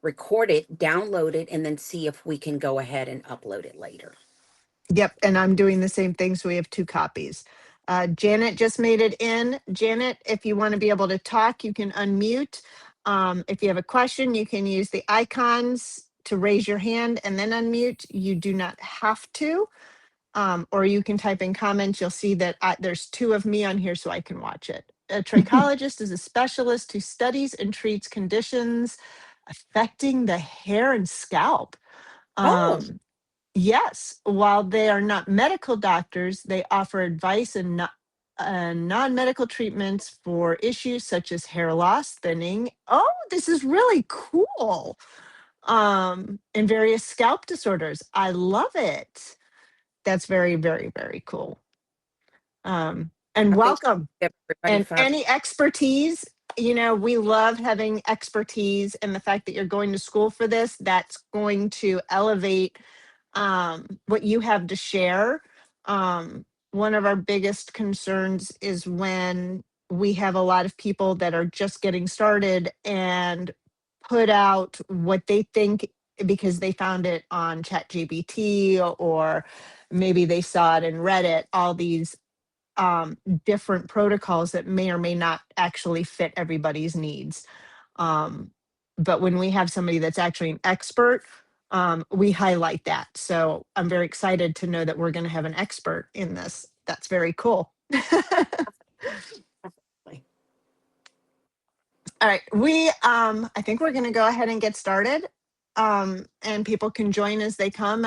record it, download it, and then see if we can go ahead and upload it later. Yep, and I'm doing the same thing, so we have 2 copies. Janet just made it in. Janet, if you want to be able to talk, you can unmute. If you have a question, you can use the icons to raise your hand and then unmute. You do not have to. Or you can type in comments. You'll see that there's 2 of me on here, so I can watch it. A trichologist is a specialist who studies and treats conditions affecting the hair and scalp. Oh, Yes, while they are not medical doctors, they offer advice and non-medical treatments for issues such as hair loss, thinning. Oh, this is really cool. And various scalp disorders. I love it. That's very, very, very cool. And I think welcome. everybody And five. any expertise, we love having expertise, and the fact that you're going to school for this, that's going to elevate what you have to share. One of our biggest concerns is when we have a lot of people that are just getting started and put out what they think because they found it on ChatGPT, or maybe they saw it in Reddit, all these different protocols that may or may not actually fit everybody's needs. Um, but when we have somebody that's actually an expert, we highlight that. So I'm very excited to know that we're going to have an expert in this. That's very cool. All right, I think we're going to go ahead and get started, and people can join as they come.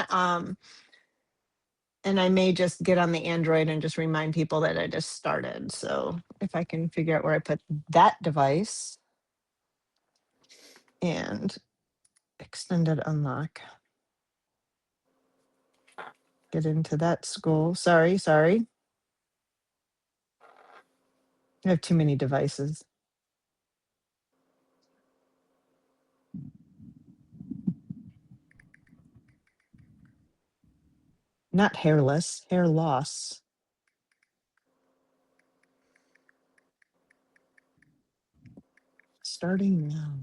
And I may just get on the Android and just remind people that I just started. So if I can figure out where I put that device and extended unlock, get into that school. Sorry. I have too many devices. Not hairless, hair loss. Starting now.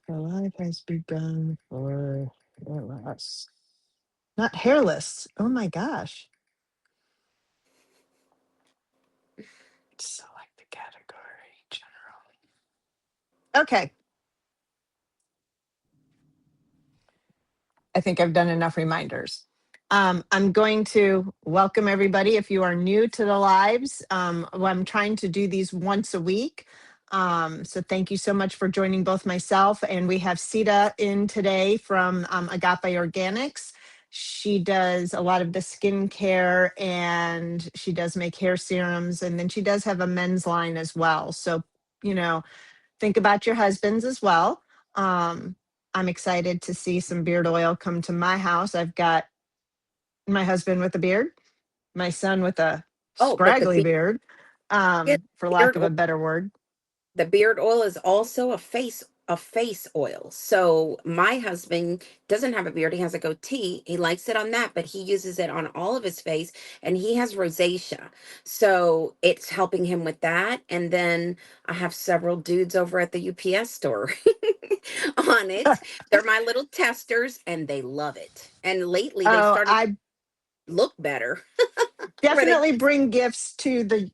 The life has begun for hair loss. Not hairless. Oh my gosh. Select the category, general. Okay. I think I've done enough reminders. I'm going to welcome everybody. If you are new to the lives, I'm trying to do these once a week. So thank you so much for joining both myself, and we have Sita in today from Agape Organics. She does a lot of the skincare, and she does make hair serums, and then she does have a men's line as well. So, think about your husbands as well. I'm excited to see some beard oil come to my house. I've got my husband with a beard, my son with a Oh, but scraggly beard, beard, for lack beard of a better word. the beard oil is also a face oil. So my husband doesn't have a beard, he has a goatee. He likes it on that, but he uses it on all of his face, and he has rosacea. So it's helping him with that. And then I have several dudes over at the UPS store on it. They're my little testers, and they love it. And lately they Oh, started to I look better. Where they definitely bring gifts to the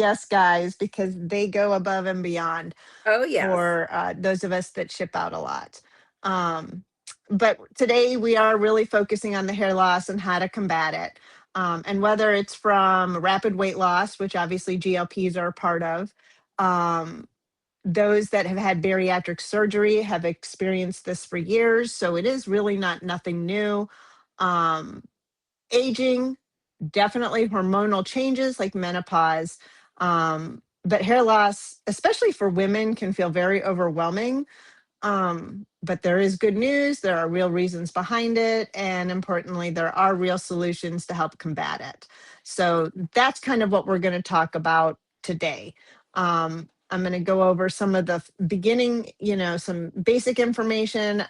UPS guys because they go above and beyond Oh yes. for those of us that ship out a lot. Um, but today we are really focusing on the hair loss and how to combat it. And whether it's from rapid weight loss, which obviously GLPs are a part of, um, those that have had bariatric surgery have experienced this for years. So it is really not nothing new. Um, Aging, definitely hormonal changes like menopause. But hair loss, especially for women, can feel very overwhelming. But there is good news. There are real reasons behind it. And importantly, there are real solutions to help combat it. So that's kind of what we're going to talk about today. I'm going to go over some of the beginning, some basic information.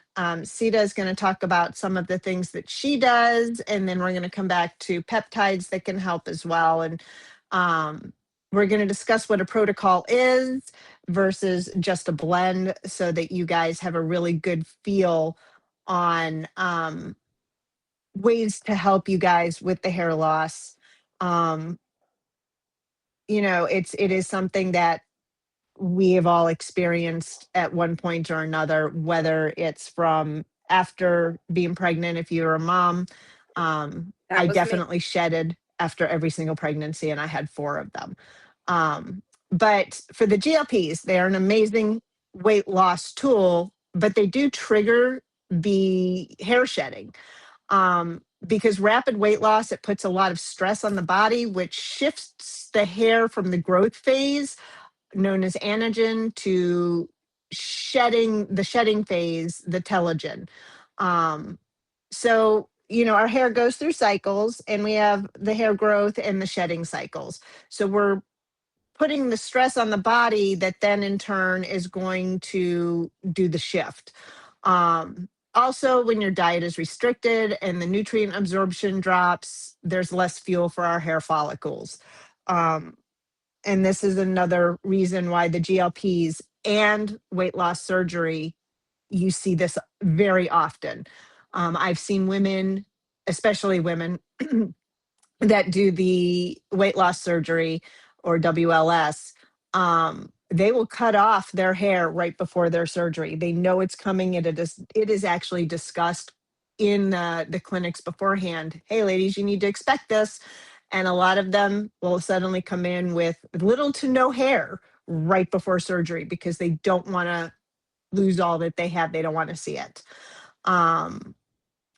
Sita is going to talk about some of the things that she does, and then we're going to come back to peptides that can help as well. And um, we're going to discuss what a protocol is versus just a blend so that you guys have a really good feel on ways to help you guys with the hair loss. Um, it is something that we have all experienced at one point or another, whether it's from after being pregnant, if you're a mom. That I was me. definitely shedded after every single pregnancy, and I had 4 of them. Um, but for the GLPs, they're an amazing weight loss tool, but they do trigger the hair shedding. Because rapid weight loss, it puts a lot of stress on the body, which shifts the hair from the growth phase known as anagen to shedding phase, the telogen. Um, our hair goes through cycles, and we have the hair growth and the shedding cycles. So we're putting the stress on the body that then in turn is going to do the shift. Also, when your diet is restricted and the nutrient absorption drops, there's less fuel for our hair follicles. Um, and this is another reason why the GLPs and weight loss surgery, you see this very often. I've seen women, especially women, that do the weight loss surgery or WLS. They will cut off their hair right before their surgery. They know it's coming, and it is actually discussed in the clinics beforehand. Hey, ladies, you need to expect this. And a lot of them will suddenly come in with little to no hair right before surgery because they don't want to lose all that they have. They don't want to see it. Um,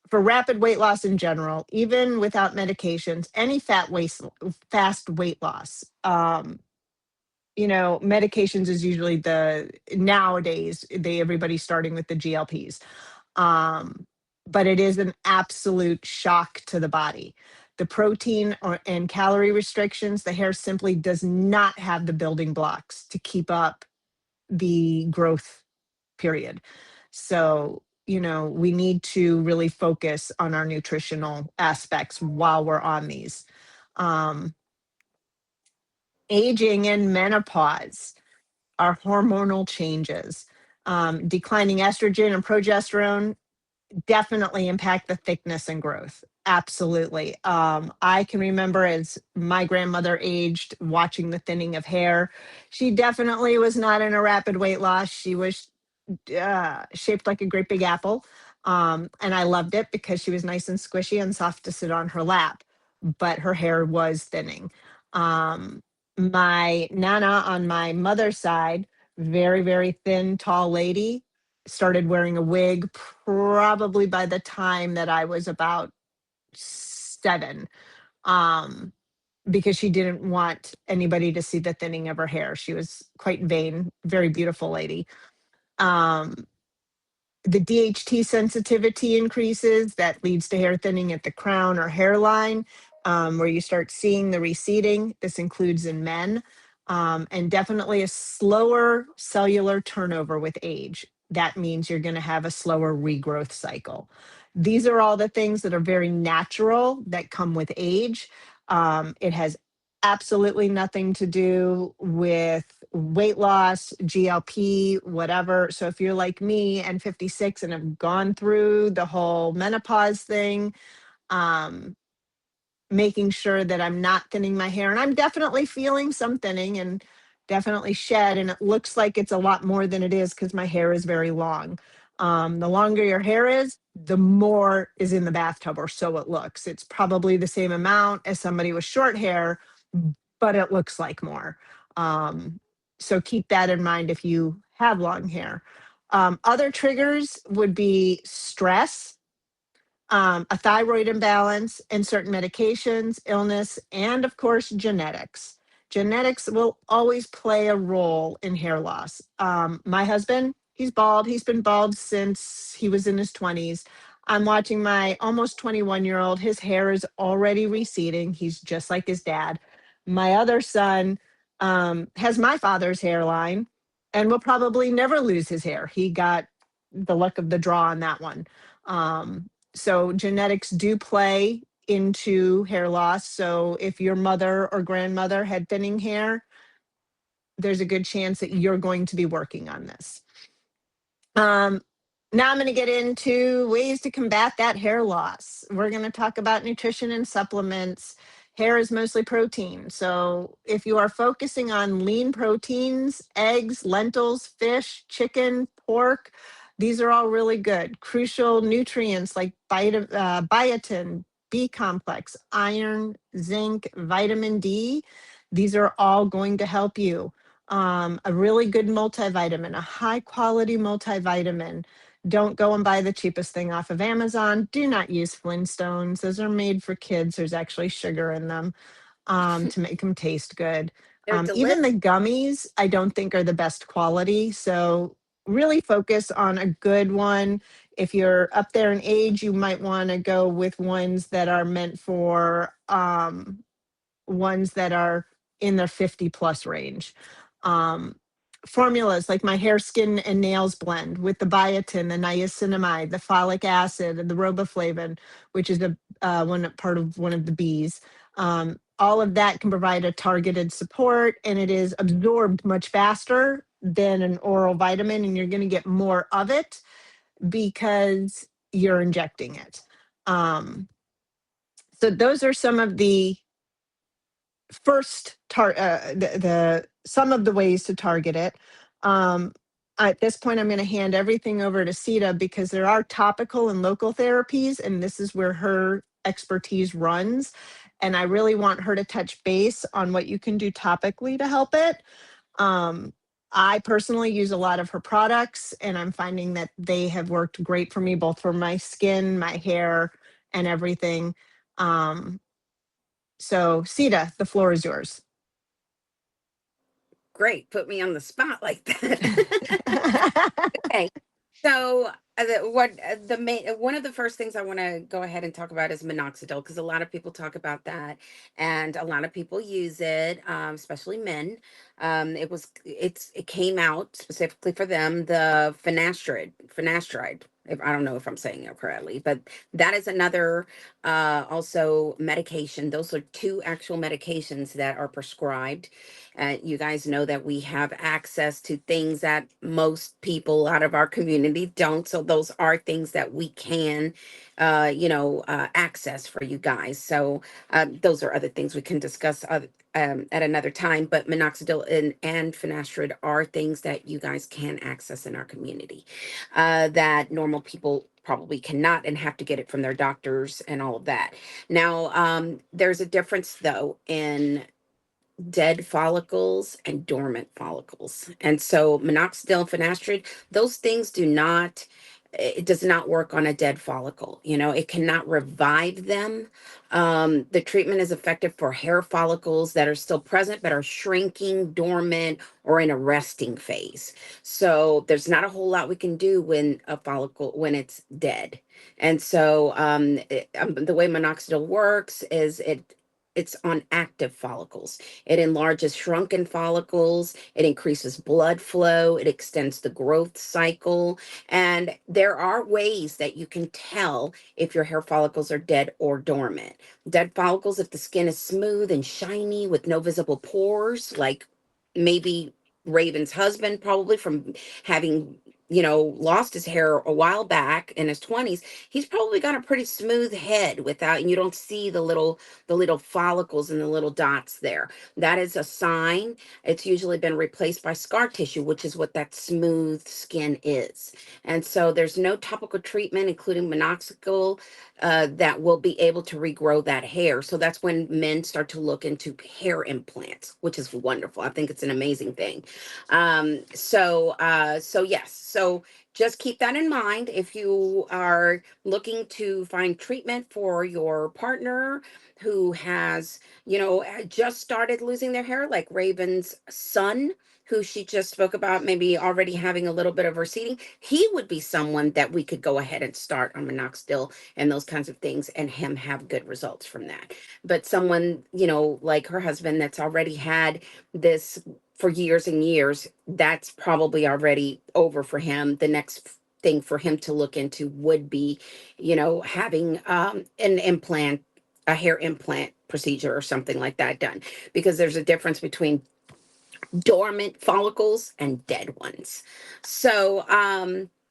for rapid weight loss in general, even without medications, any fast weight loss. Medications is usually the nowadays everybody's starting with the GLPs. Um, but it is an absolute shock to the body. The protein and calorie restrictions, the hair simply does not have the building blocks to keep up the growth period. So, we need to really focus on our nutritional aspects while we're on these. Um, Aging and menopause are hormonal changes. Declining estrogen and progesterone definitely impact the thickness and growth. Absolutely. I can remember as my grandmother aged, watching the thinning of hair. She definitely was not in a rapid weight loss. She was shaped like a great big apple. And I loved it because she was nice and squishy and soft to sit on her lap, but her hair was thinning. Um, my nana on my mother's side, very, very thin, tall lady, started wearing a wig probably by the time that I was about 7. Um, because she didn't want anybody to see the thinning of her hair. She was quite vain, very beautiful lady. Um, the DHT sensitivity increases, that leads to hair thinning at the crown or hairline, where you start seeing the receding. This includes in men, and definitely a slower cellular turnover with age. That means you're going to have a slower regrowth cycle. These are all the things that are very natural that come with age. It has absolutely nothing to do with weight loss, GLP, whatever. So if you're like me and 56 and have gone through the whole menopause thing, um, making sure that I'm not thinning my hair. And I'm definitely feeling some thinning and definitely shed. And it looks like it's a lot more than it is because my hair is very long. The longer your hair is, the more is in the bathtub, or so it looks. It's probably the same amount as somebody with short hair, but it looks like more. Um, so keep that in mind if you have long hair. Other triggers would be stress, a thyroid imbalance, and certain medications, illness, and of course, genetics. Genetics will always play a role in hair loss. My husband, he's bald. He's been bald since he was in his 20s. I'm watching my almost 21-year-old. His hair is already receding. He's just like his dad. My other son, has my father's hairline and will probably never lose his hair. He got the luck of the draw on that one. So genetics do play into hair loss. So if your mother or grandmother had thinning hair, there's a good chance that you're going to be working on this. Um, Now I'm going to get into ways to combat that hair loss. We're going to talk about nutrition and supplements. Hair is mostly protein. So if you are focusing on lean proteins, eggs, lentils, fish, chicken, pork, these are all really good. Crucial nutrients like biotin, B complex, iron, zinc, vitamin D. These are all going to help you. A really good multivitamin, a high quality multivitamin. Don't go and buy the cheapest thing off of Amazon. Do not use Flintstones. Those are made for kids. There's actually sugar in them to make them taste good. They're Even delicious. the gummies, I don't think are the best quality. So really focus on a good one. If you're up there in age, you might want to go with ones that are meant for ones that are in their 50 plus range. Um, Formulas like my hair, skin, and nails blend with the biotin, the niacinamide, the folic acid, and the riboflavin, which is a one part of one of the Bs. All of that can provide a targeted support, and it is absorbed much faster than an oral vitamin, and you're going to get more of it because you're injecting it. Um, so those are some of the the some of the ways to target it. Um, at this point, I'm going to hand everything over to Sita because there are topical and local therapies, and this is where her expertise runs. And I really want her to touch base on what you can do topically to help it. Um, I personally use a lot of her products, and I'm finding that they have worked great for me, both for my skin, my hair, and everything. Um, so, Sita, the floor is yours. Great. Put me on the spot like that. Okay. So, the main one of the first things I want to go ahead and talk about is minoxidil because a lot of people talk about that, and a lot of people use it, especially men. It came out specifically for them, the finasteride. If I don't know if I'm saying it correctly, but that is another also medication. Those are two actual medications that are prescribed. You guys know that we have access to things that most people out of our community don't. So those are things that we can, access for you guys. So those are other things we can discuss at another time. But minoxidil and finasteride are things that you guys can access in our community that normal people probably cannot and have to get it from their doctors and all of that. Now, there's a difference though in dead follicles and dormant follicles. And so minoxidil and finasteride, those things it does not work on a dead follicle. It cannot revive them. The treatment is effective for hair follicles that are still present but are shrinking, dormant, or in a resting phase. So there's not a whole lot we can do when it's dead. And so the way minoxidil works is it's on active follicles. It enlarges shrunken follicles, it increases blood flow, it extends the growth cycle. And there are ways that you can tell if your hair follicles are dead or dormant. Dead follicles, if the skin is smooth and shiny with no visible pores, like maybe Raven's husband, probably from having lost his hair a while back in his 20s. He's probably got a pretty smooth head without, and you don't see the little follicles and the little dots there. That is a sign. It's usually been replaced by scar tissue, which is what that smooth skin is. And so there's no topical treatment, including minoxidil, that will be able to regrow that hair. So that's when men start to look into hair implants, which is wonderful. I think it's an amazing thing. So yes. So just keep that in mind if you are looking to find treatment for your partner who has, just started losing their hair, like Raven's son, who she just spoke about, maybe already having a little bit of receding. He would be someone that we could go ahead and start on minoxidil and those kinds of things, and him have good results from that. But someone, like her husband, that's already had this for years and years, that's probably already over for him. The next thing for him to look into would be, having an implant, a hair implant procedure or something like that done, because there's a difference between dormant follicles and dead ones. So,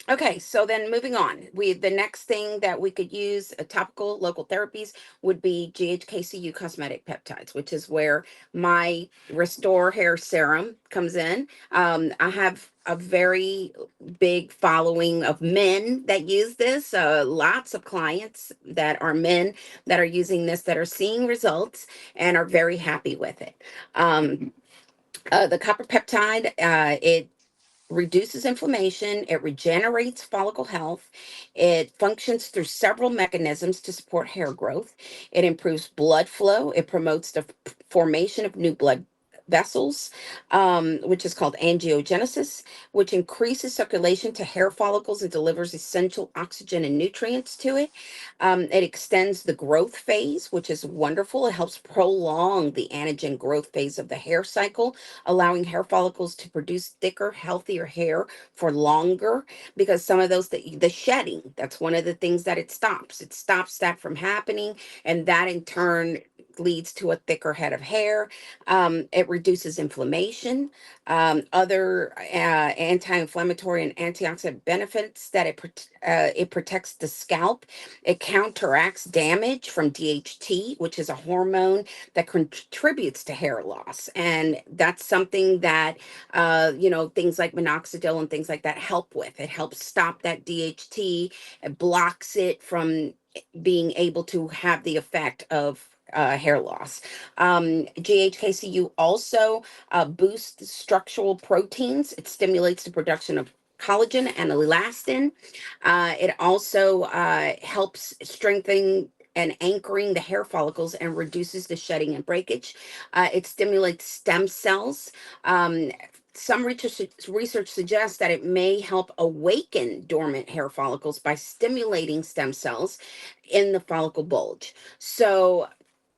okay, so then moving on, the next thing that we could use, topical local therapies, would be GHKCU cosmetic peptides, which is where my Restore Hair Serum comes in. I have a very big following of men that use this. Lots of clients that are men that are using this, that are seeing results and are very happy with it. The copper peptide, it reduces inflammation, it regenerates follicle health, it functions through several mechanisms to support hair growth, it improves blood flow, it promotes the formation of new blood vessels, which is called angiogenesis, which increases circulation to hair follicles and delivers essential oxygen and nutrients to it. It extends the growth phase, which is wonderful. It helps prolong the anagen growth phase of the hair cycle, allowing hair follicles to produce thicker, healthier hair for longer. Because some of those, the shedding, that's one of the things that it stops. It stops that from happening, and that in turn leads to a thicker head of hair. It reduces inflammation. Other anti-inflammatory and antioxidant benefits that it protects the scalp. It counteracts damage from DHT, which is a hormone that contributes to hair loss, and that's something that things like minoxidil and things like that help with. It helps stop that DHT. It blocks it from being able to have the effect of hair loss. GHKCU also boosts structural proteins. It stimulates the production of collagen and elastin. It also helps strengthen and anchoring the hair follicles and reduces the shedding and breakage. It stimulates stem cells. Some research suggests that it may help awaken dormant hair follicles by stimulating stem cells in the follicle bulge. So,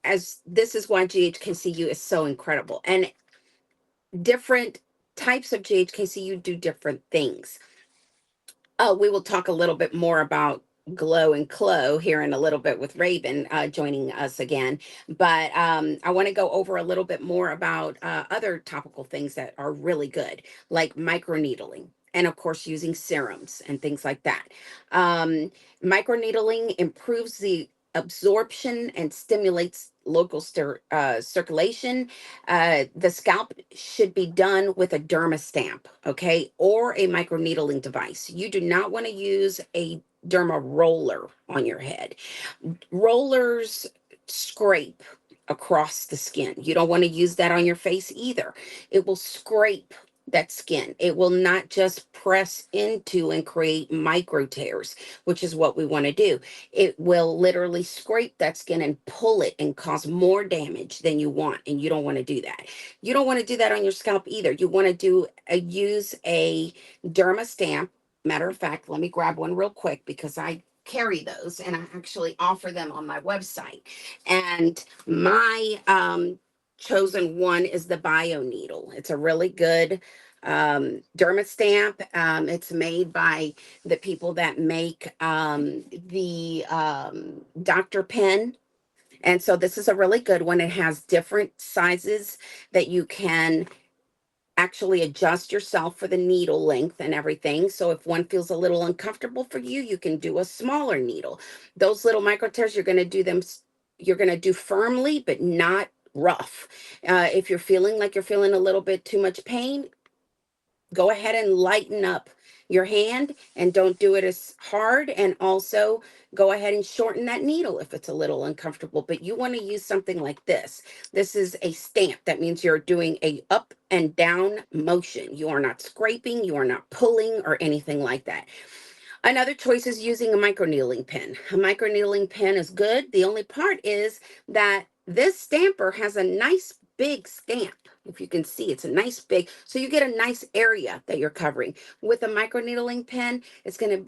as this is why GHKCU is so incredible, and different types of GHKCU do different things. We will talk a little bit more about Glow and Clo here in a little bit with Raven joining us again. But I want to go over a little bit more about other topical things that are really good, like microneedling. And of course, using serums and things like that. Microneedling improves the absorption and stimulates local circulation. The scalp should be done with a derma stamp, okay, or a microneedling device. You do not want to use a derma roller on your head. Rollers scrape across the skin. You don't want to use that on your face either. It will scrape that skin. It will not just press into and create micro tears, which is what we want to do. It will literally scrape that skin and pull it and cause more damage than you want. And you don't want to do that. You don't want to do that on your scalp either. You want to use a derma stamp. Matter of fact, let me grab one real quick because I carry those and I actually offer them on my website. And my chosen one is the Bio Needle. It's a really good derma stamp. It's made by the people that make the Dr. Pen. And so this is a really good one. It has different sizes that you can actually adjust yourself for the needle length and everything. So if one feels a little uncomfortable for you, you can do a smaller needle. Those little micro tears, you're going to do them, you're going to do firmly, but not rough. If you're feeling like you're feeling a little bit too much pain, go ahead and lighten up your hand and don't do it as hard. And also go ahead and shorten that needle if it's a little uncomfortable. But you want to use something like this. This is a stamp. That means you're doing a up and down motion. You are not scraping, you are not pulling or anything like that. Another choice is using a microneedling pen. A microneedling pen is good. The only part is that this stamper has a nice big stamp. If you can see, it's a nice big, so you get a nice area that you're covering. With a microneedling pen,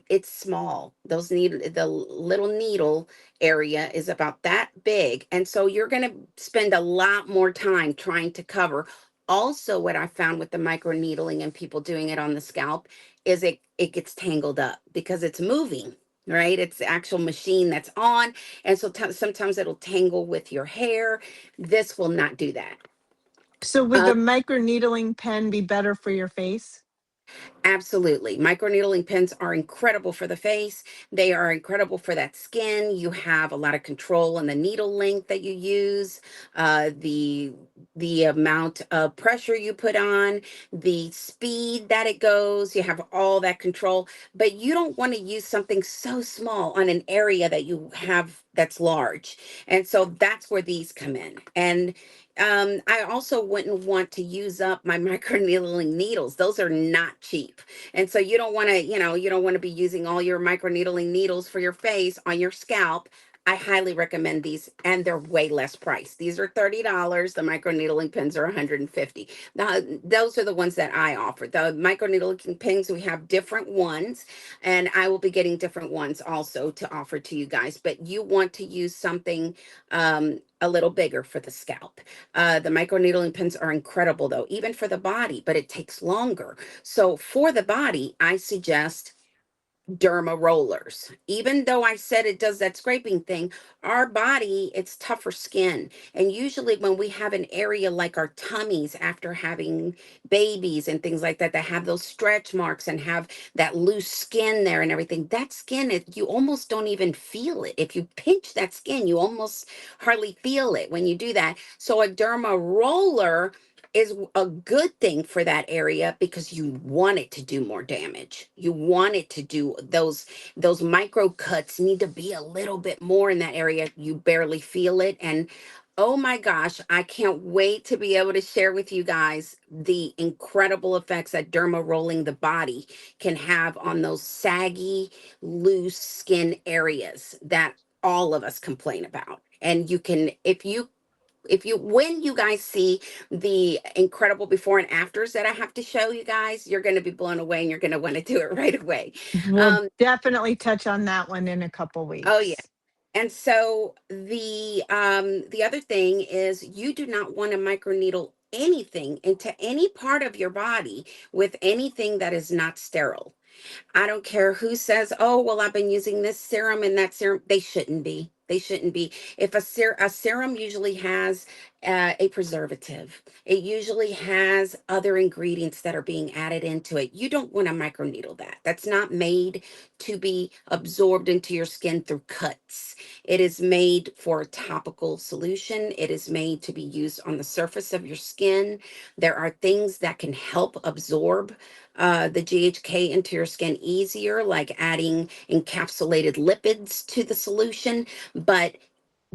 it's small. The little needle area is about that big. And so you're gonna spend a lot more time trying to cover. Also, what I found with the microneedling and people doing it on the scalp is it gets tangled up because it's moving, right? It's the actual machine that's on, and so sometimes it'll tangle with your hair. This will not do that. So would uh, the microneedling pen be better for your face? Absolutely. Microneedling pens are incredible for the face. They are incredible for that skin. You have a lot of control on the needle length that you use, the amount of pressure you put on, the speed that it goes. You have all that control, but you don't want to use something so small on an area that you have that's large. And so that's where these come in. And I also wouldn't want to use up my microneedling needles. Those are not cheap. And so you don't want to, you don't want to be using all your microneedling needles for your face on your scalp. I highly recommend these, and they're way less priced. These are $30. The microneedling pens are 150. Now, those are the ones that I offer. The microneedling pens, we have different ones, and I will be getting different ones also to offer to you guys. But you want to use something a little bigger for the scalp. The microneedling pens are incredible though, even for the body, but it takes longer. So for the body, I suggest derma rollers. Even though I said it does that scraping thing, our body, it's tougher skin. And usually when we have an area like our tummies after having babies and things like that, that have those stretch marks and have that loose skin there and everything, that skin, you almost don't even feel it. If you pinch that skin, you almost hardly feel it when you do that. So a derma roller is a good thing for that area because you want it to do more damage. You want it to do those micro cuts need to be a little bit more in that area. You barely feel it. And oh my gosh, I can't wait to be able to share with you guys the incredible effects that derma rolling the body can have on those saggy, loose skin areas that all of us complain about. And you can, when you guys see the incredible before and afters that I have to show you guys, you're going to be blown away and you're going to want to do it right away. We'll Um, definitely touch on that one in a couple oh yeah. weeks. And so the other thing is you do not want to microneedle anything into any part of your body with anything that is not sterile. I don't care who says, "Oh, well, I've been using this serum and that serum." They shouldn't be. They shouldn't be. If a serum usually has a preservative, it usually has other ingredients that are being added into it. You don't want to microneedle that. That's not made to be absorbed into your skin through cuts. It is made for a topical solution. It is made to be used on the surface of your skin. There are things that can help absorb the GHK into your skin easier, like adding encapsulated lipids to the solution, but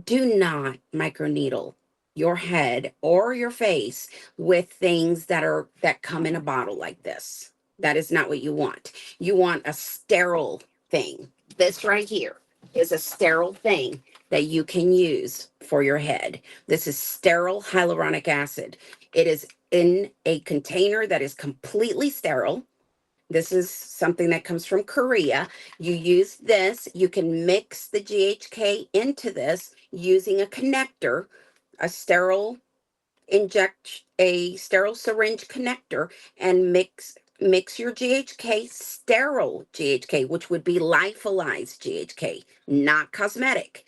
do not microneedle your head or your face with things that come in a bottle like this. That is not what you want. You want a sterile thing. This right here is a sterile thing that you can use for your head. This is sterile hyaluronic acid. It is in a container that is completely sterile. This is something that comes from Korea. You use this, you can mix the GHK into this using a connector, a sterile a sterile syringe connector, and mix your GHK, sterile GHK, which would be lyophilized GHK, not cosmetic.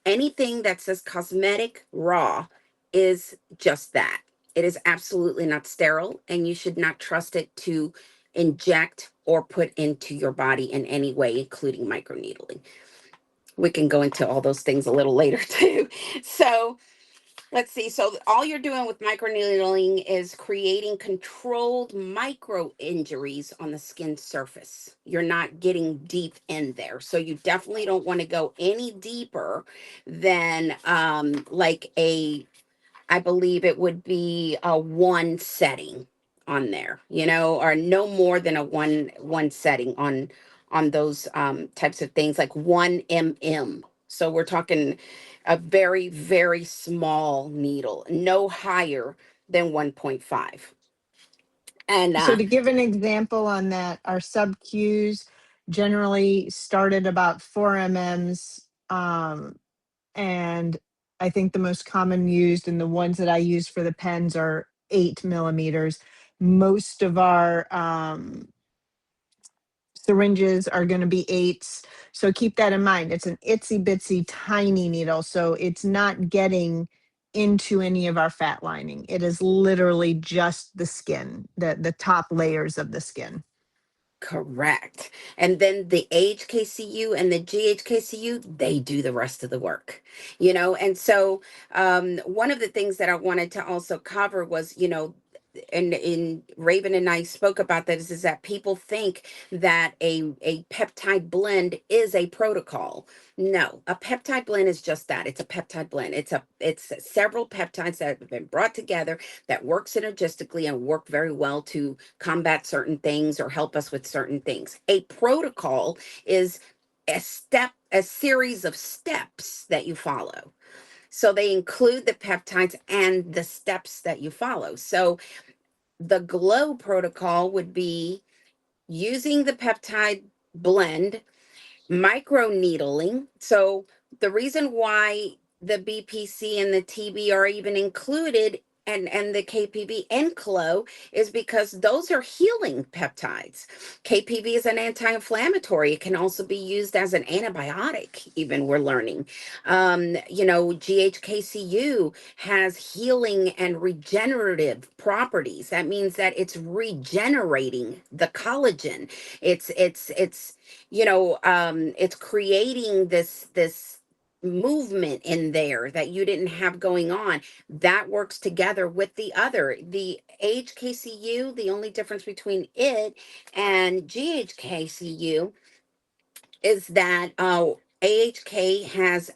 Anything that says cosmetic raw is just that. It is absolutely not sterile, and you should not trust it to inject or put into your body in any way, including microneedling. We can go into all those things a little later too. So Let's see. So all you're doing with microneedling is creating controlled micro injuries on the skin surface. You're not getting deep in there. So you definitely don't want to go any deeper than like a, I believe it would be a one setting on there, or no more than a one setting on those types of things, like 1 mm. So we're talking a very, very small needle, no higher than 1.5. And So to give an example on that, our sub Qs generally start at about 4 mm's, and I think the most common used and the ones that I use for the pens are 8 millimeters. Most of our syringes are going to be eights. So keep that in mind. It's an itsy bitsy tiny needle. So it's not getting into any of our fat lining. It is literally just the skin, the top layers of the skin. correct. And then the HKCU and the GHKCU, they do the rest of the work, And so, one of the things that I wanted to also cover was, and in Raven and I spoke about that is that people think that a peptide blend is a protocol. No, a peptide blend is just that. It's a peptide blend. It's several peptides that have been brought together that work synergistically and work very well to combat certain things or help us with certain things. A protocol is a series of steps that you follow. So they include the peptides and the steps that you follow. So the glow protocol would be using the peptide blend, microneedling. So the reason why the BPC and the TB are even included, and the KPV and CLO, is because those are healing peptides. KPV is an anti-inflammatory. It can also be used as an antibiotic, even, we're learning. GHKCU has healing and regenerative properties. That means that it's regenerating the collagen. It's creating this movement in there that you didn't have going on. That works together with the HKCU. The only difference between it and GHKCU is that AHK has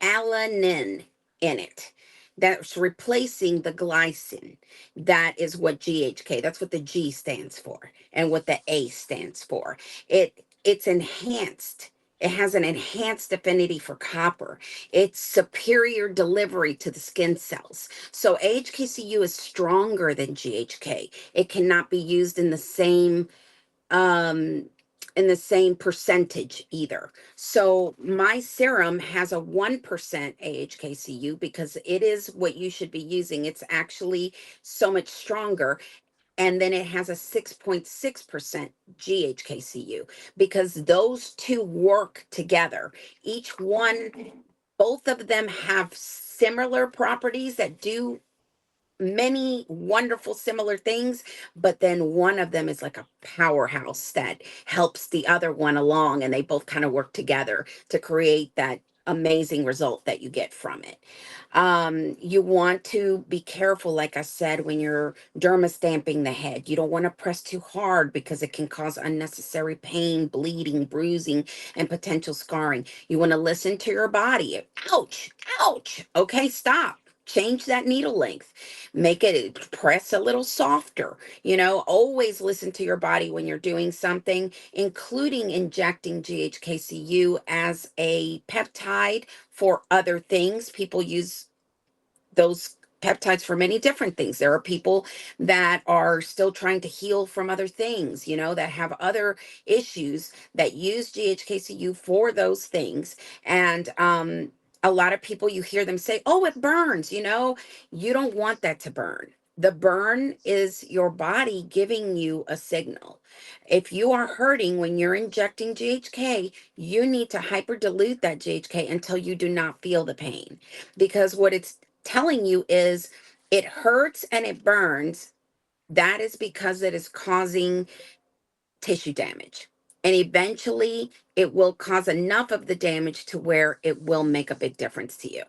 alanine in it. That's replacing the glycine. That is what GHK, that's what the G stands for and what the A stands for. It's enhanced. It has an enhanced affinity for copper. It's superior delivery to the skin cells. So AHKCU is stronger than GHK. It cannot be used um in the same percentage either. So my serum has a 1% AHKCU because it is what you should be using. It's actually so much stronger. And then it has a 6.6% GHKCU because those two work together. Each one, both of them have similar properties that do many wonderful similar things, but then one of them is like a powerhouse that helps the other one along, and they both kind of work together to create that amazing result that you get from it. You want to be careful, like I said, when you're derma stamping the head. You don't want to press too hard because it can cause unnecessary pain, bleeding, bruising, and potential scarring. You want to listen to your body. Ouch, ouch. Okay, stop. Change that needle length, make it press a little softer. Always listen to your body when you're doing something, including injecting GHKCU as a peptide for other things. People use those peptides for many different things. There are people that are still trying to heal from other things, that have other issues that use GHKCU for those things. And a lot of people, you hear them say, oh, it burns. You don't want that to burn. The burn is your body giving you a signal. If you are hurting when you're injecting GHK, you need to hyper dilute that GHK until you do not feel the pain, because what it's telling you is it hurts and it burns. That is because it is causing tissue damage. And eventually it will cause enough of the damage to where it will make a big difference to you.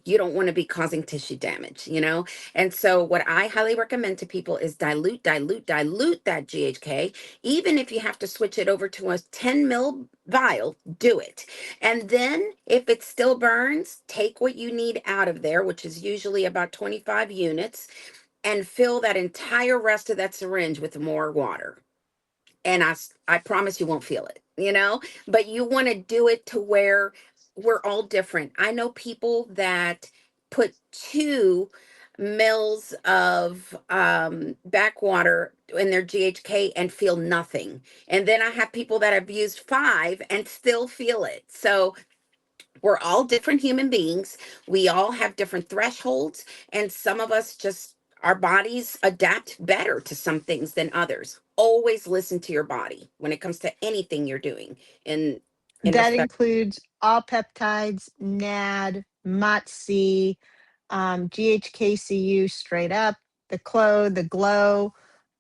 you don't want to be causing tissue damage, you know? And so what I highly recommend to people is dilute that GHK. Even if you have to switch it over to a 10 ml vial, do it. And then if it still burns, take what you need out of there, which is usually about 25 units, and fill that entire rest of that syringe with more water. And I promise you won't feel it, you know, but you want to do it to where we're all different. I know people that put 2 mils of backwater in their GHK and feel nothing. And then I have people that have used 5 and still feel it. So we're all different human beings. We all have different thresholds, and some of us just, our bodies adapt better to some things than others. Always listen to your body when it comes to anything you're doing in That respect. includes all peptides, NAD, MOTS-c, GHKCU straight up, the CLO, the GLOW,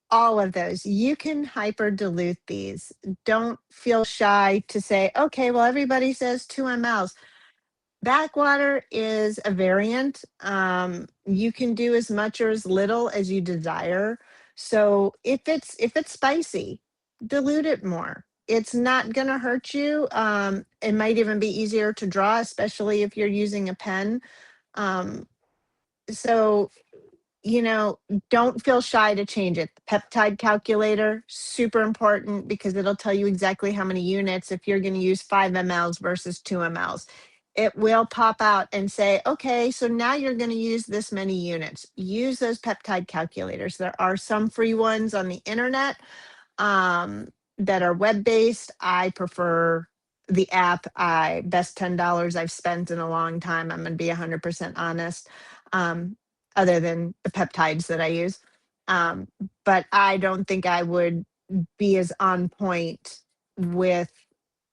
all of those. You can hyper dilute these. Don't feel shy to say, okay, well, everybody says 2 mLs. Backwater is a variant. You can do as much or as little as you desire. So if it's spicy, dilute it more. It's not going to hurt you. It might even be easier to draw, especially if you're using a pen. Um, so you know, don't feel shy to change it. The peptide calculator, super important because it'll tell you exactly how many units if you're going to use 5 mLs versus 2 mLs. It will pop out and say, okay, so now you're going to use this many units. Use those peptide calculators. There are some free ones on the internet um, that are web based. I prefer the app. I best $10 I've spent in a long time. I'm going to be 100% honest. Um, Other than the peptides that I use. Um, but I don't think I would be as on point with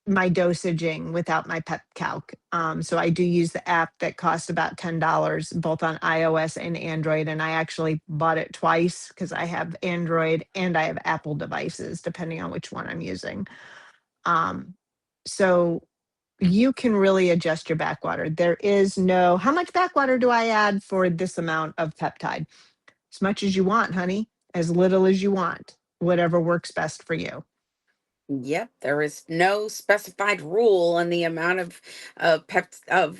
my dosaging without my pep calc. So I do use the app that costs about $10 both on iOS and Android. And I actually bought it twice because I have Android and I have Apple devices, depending on which one I'm using. Um, so you can really adjust your backwater. There is no, how much backwater do I add for this amount of peptide? As much as you want, honey, as little as you want, whatever works best for you. Yep, there is no specified rule on the amount of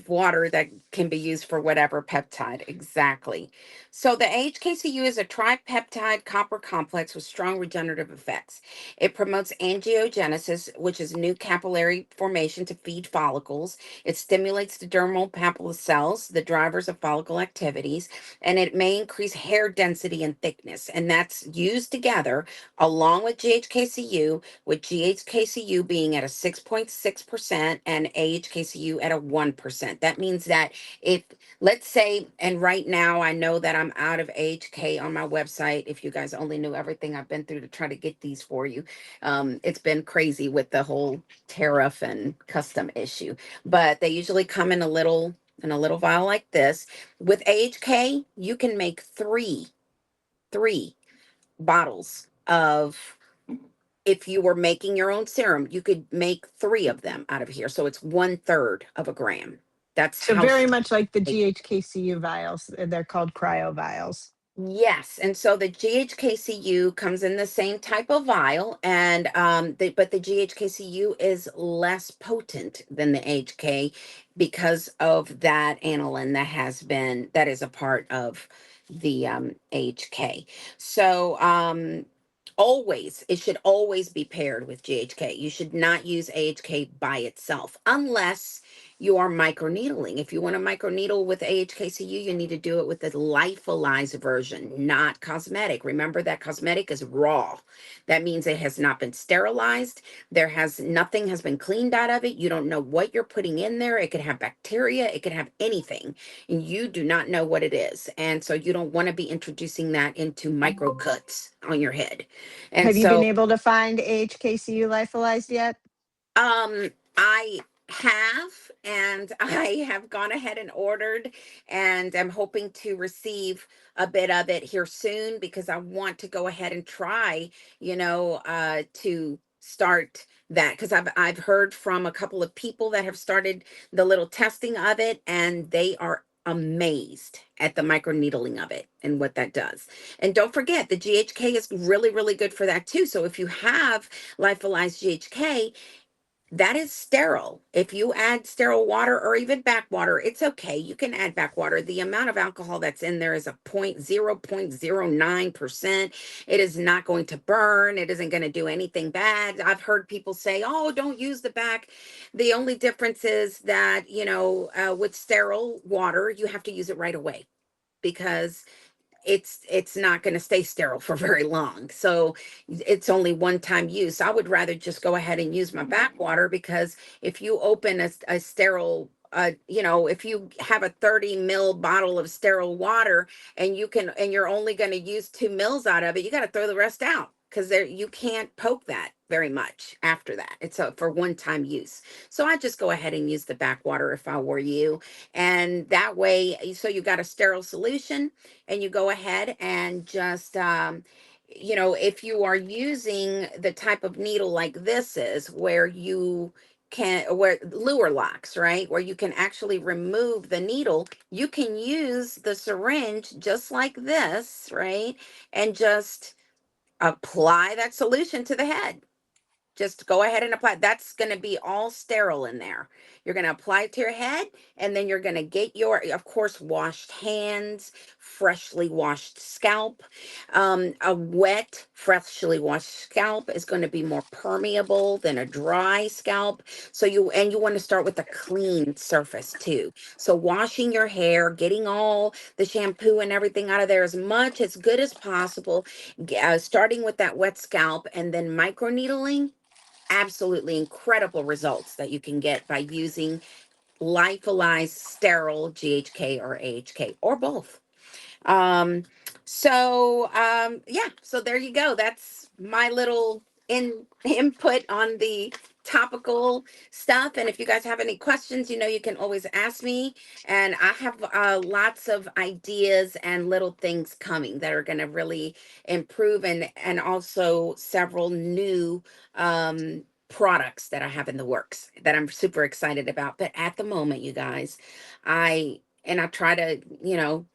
water that can be used for whatever peptide. Exactly. So the HKCU is a tripeptide copper complex with strong regenerative effects. It promotes angiogenesis, which is new capillary formation to feed follicles. It stimulates the dermal papilla cells, the drivers of follicle activities, and it may increase hair density and thickness. And that's used together along with GHKCU, with GHKCU being at a 6.6% and AHKCU at a 1%. That means that if, let's say, and right now I know that I'm out of AHK on my website. If you guys only knew everything I've been through to try to get these for you, it's been crazy with the whole tariff and custom issue. But they usually come in a little vial like this. With AHK, you can make three bottles of, if you were making your own serum, you could make 3 of them out of here. So it's 1/3 of a gram. That's So how very strong. much like the GHKCU vials. They're called cryo vials. Yes, and so the GHKCU comes in the same type of vial, and but the GHKCU is less potent than the HK because of that aniline that is a part of the HK. So always, it should always be paired with GHK. You should not use AHK by itself unless you are microneedling. If you want to microneedle with AHKCU, you need to do it with the lyophilized version, not cosmetic. Remember that cosmetic is raw. That means it has not been sterilized. Nothing has been cleaned out of it. You don't know what you're putting in there. It could have bacteria, it could have anything, and you do not know what it is. And so you don't want to be introducing that into micro cuts on your head. And Have you been so able to find HKCU lyophilized yet? I have, and I have gone ahead and ordered, and I'm hoping to receive a bit of it here soon because I want to go ahead and try, to start that because I've heard from a couple of people that have started the little testing of it, and they are amazed at the microneedling of it and what that does. And don't forget, the GHK is really, really good for that too. So if you have lyophilized GHK, that is sterile. If you add sterile water or even backwater, it's okay. You can add backwater. The amount of alcohol that's in there is a 0.09%. It is not going to burn. It isn't going to do anything bad. I've heard people say, oh, don't use the back. The only difference is that, with sterile water, you have to use it right away because it's not going to stay sterile for very long. So it's only one time use. I would rather just go ahead and use my backwater, because if you open a sterile if you have a 30 ml bottle of sterile water, and you're only going to use 2 mls out of it, you got to throw the rest out, because there you can't poke that very much after that. It's for one time use. So I just go ahead and use the backwater if I were you. And that way, so you got a sterile solution, and you go ahead and just if you are using the type of needle like this is, where you can, where lure locks, right, where you can actually remove the needle, you can use the syringe just like this, right, and just apply that solution to the head. Just go ahead and apply. That's going to be all sterile in there. You're going to apply it to your head, and then you're going to get your, of course, washed hands, freshly washed scalp. A wet, freshly washed scalp is going to be more permeable than a dry scalp. You want to start with a clean surface too. So washing your hair, getting all the shampoo and everything out of there as good as possible, starting with that wet scalp, and then microneedling. Absolutely incredible results that you can get by using lyophilized sterile GHK or AHK or both. Um, so there you go. That's my little input on the topical stuff. And if you guys have any questions, you can always ask me. And I have lots of ideas and little things coming that are going to really improve, and also several new products that I have in the works that I'm super excited about. But at the moment, you guys, I try to,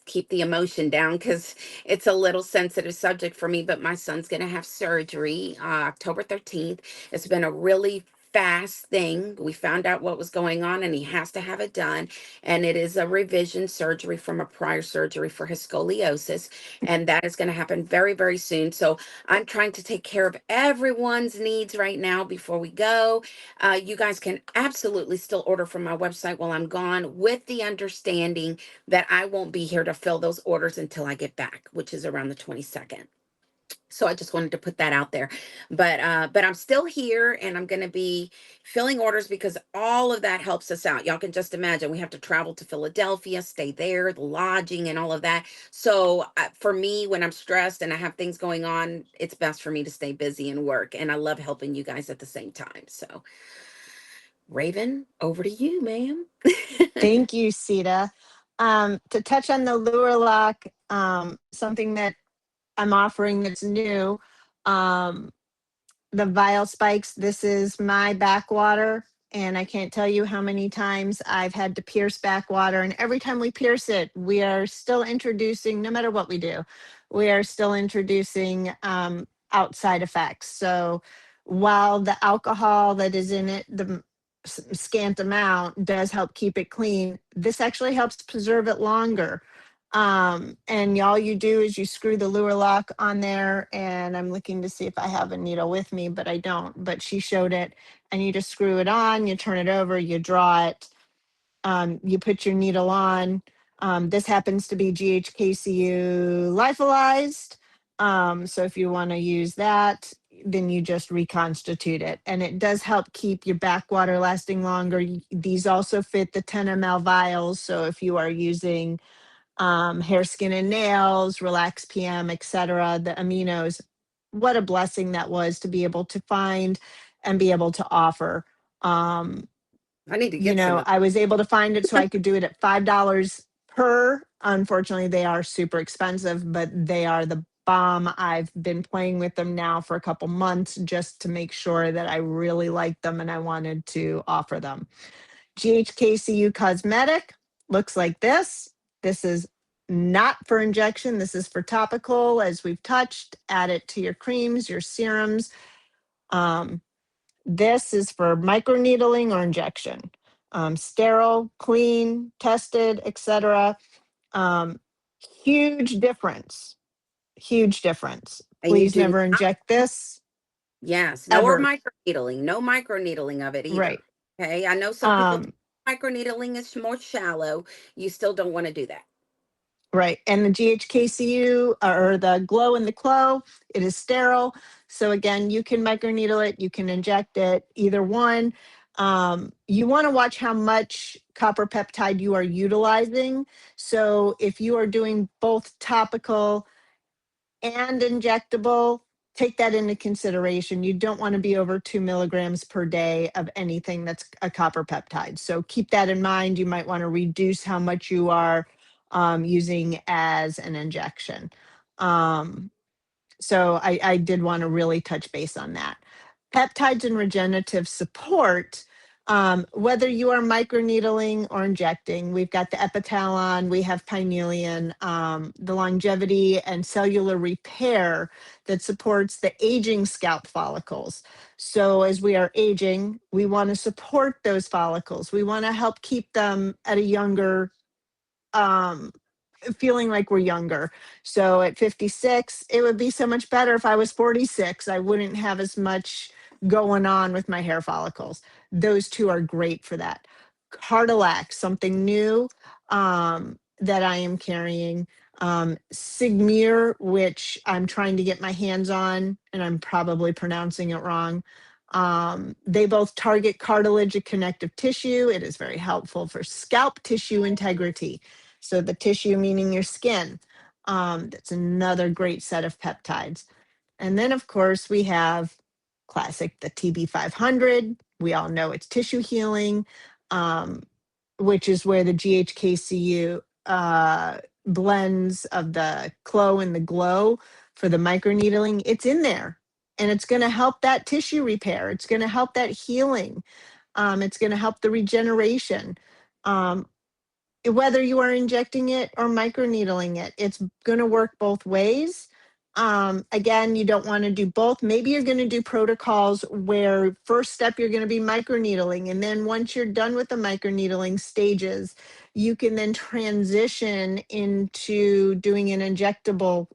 keep the emotion down, because it's a little sensitive subject for me. But my son's going to have surgery October 13th. It's been a really fast thing. We found out what was going on, and he has to have it done. And it is a revision surgery from a prior surgery for his scoliosis. And that is going to happen very, very soon. So I'm trying to take care of everyone's needs right now before we go. You guys can absolutely still order from my website while I'm gone, with the understanding that I won't be here to fill those orders until I get back, which is around the 22nd. So I just wanted to put that out there. But I'm still here, and I'm going to be filling orders, because all of that helps us out. Y'all can just imagine, we have to travel to Philadelphia, stay there, the lodging and all of that. So for me, when I'm stressed and I have things going on, it's best for me to stay busy and work, and I love helping you guys at the same time. So Raven, over to you, ma'am. Thank you, Sita. To touch on the lure lock, something that I'm offering that's new. Um, the vial spikes. This is my backwater, and I can't tell you how many times I've had to pierce backwater. And every time we pierce it, we are still introducing, no matter what we do, we are still introducing outside effects. So while the alcohol that is in it, the scant amount, does help keep it clean, this actually helps preserve it longer. And all you do is you screw the lure lock on there, and I'm looking to see if I have a needle with me, but I don't. But she showed it, and you just screw it on, you turn it over, you draw it, you put your needle on. This happens to be GHKCU lyophilized. So if you want to use that, then you just reconstitute it. And it does help keep your backwater lasting longer. These also fit the 10 ml vials. So if you are using hair, skin, and nails, relax PM, etc., the aminos, what a blessing that was to be able to find and be able to offer. Um, I need to get some of I was able to find it so I could do it at $5 per. Unfortunately, they are super expensive, but they are the bomb. I've been playing with them now for a couple months just to make sure that I really like them, and I wanted to offer them. GHKCU Cosmetic looks like this. This is not for injection. This is for topical, as we've touched. Add it to your creams, your serums. Um, this is for microneedling or injection. Sterile, clean, tested, etc. Um, huge difference. Huge difference. And you Please do never not, inject this yes, no, or ever. microneedling, no microneedling of it Right. either. Okay. I know some people think Um, microneedling is more shallow. You still don't want to do that. Right. And the GHKCU or the Glow and the Clo, it is sterile. So again, you can microneedle it, you can inject it, either one. You want to watch how much copper peptide you are utilizing. So if you are doing both topical and injectable, take that into consideration. You don't want to be over 2 milligrams per day of anything that's a copper peptide. So keep that in mind. You might want to reduce how much you are using as an injection. So I did want to really touch base on that. Peptides and regenerative support, whether you are microneedling or injecting, we've got the Epitalon, we have Pinelion, the longevity and cellular repair that supports the aging scalp follicles. So as we are aging, we want to support those follicles. We want to help keep them at a younger um, feeling like we're younger. So at 56, it would be so much better if I was 46. I wouldn't have as much going on with my hair follicles. Those two are great for that. Cardilac, something new that I am carrying. Sigmir, which I'm trying to get my hands on, and I'm probably pronouncing it wrong. They both target cartilage and connective tissue. It is very helpful for scalp tissue integrity. So the tissue meaning your skin. That's another great set of peptides. And then, of course, we have classic, the TB500. We all know it's tissue healing, um, which is where the GHKCU blends of the Clo and the Glow for the microneedling. It's in there, and it's going to help that tissue repair. It's going to help that healing. It's going to help the regeneration. Um, Whether you are injecting it or microneedling it, it's going to work both ways. Again, you don't want to do both. Maybe you're going to do protocols where first step you're going to be microneedling, and then once you're done with the microneedling stages, you can then transition into doing an injectable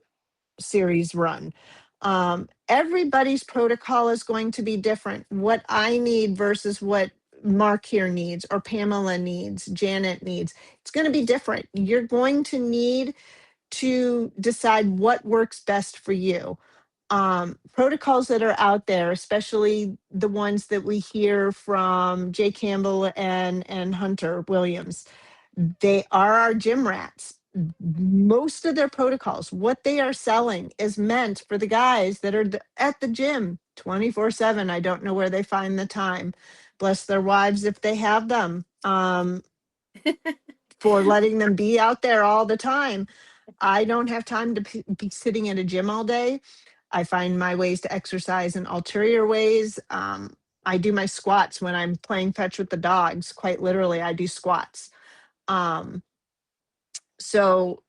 series run. Everybody's protocol is going to be different. What I need versus what Mark here needs, or Pamela needs, Janet needs, it's going to be different. You're going to need to decide what works best for you. Protocols that are out there, especially the ones that we hear from Jay Campbell and Hunter Williams, they are our gym rats. Most of their protocols, what they are selling is meant for the guys that are at the gym 24/7. I don't know where they find the time. Bless their wives if they have them, for letting them be out there all the time. I don't have time to be sitting at a gym all day. I find my ways to exercise in ulterior ways. I do my squats when I'm playing fetch with the dogs. Quite literally, I do squats. Um, so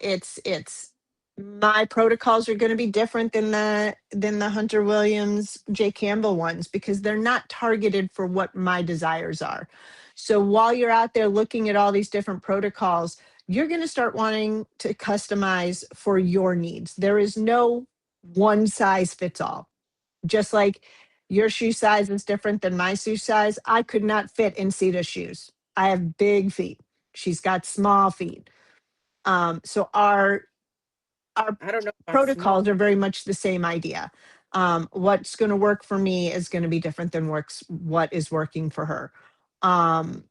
it's my protocols are going to be different than the Hunter Williams, Jay Campbell ones, because they're not targeted for what my desires are. So while you're out there looking at all these different protocols, you're going to start wanting to customize for your needs. There is no one size fits all. Just like your shoe size is different than my shoe size, I could not fit in Sita's shoes. I have big feet. She's got small feet. So our I don't know about small. protocols are very much the same idea. What's going to work for me is going to be different than what is working for her. Um,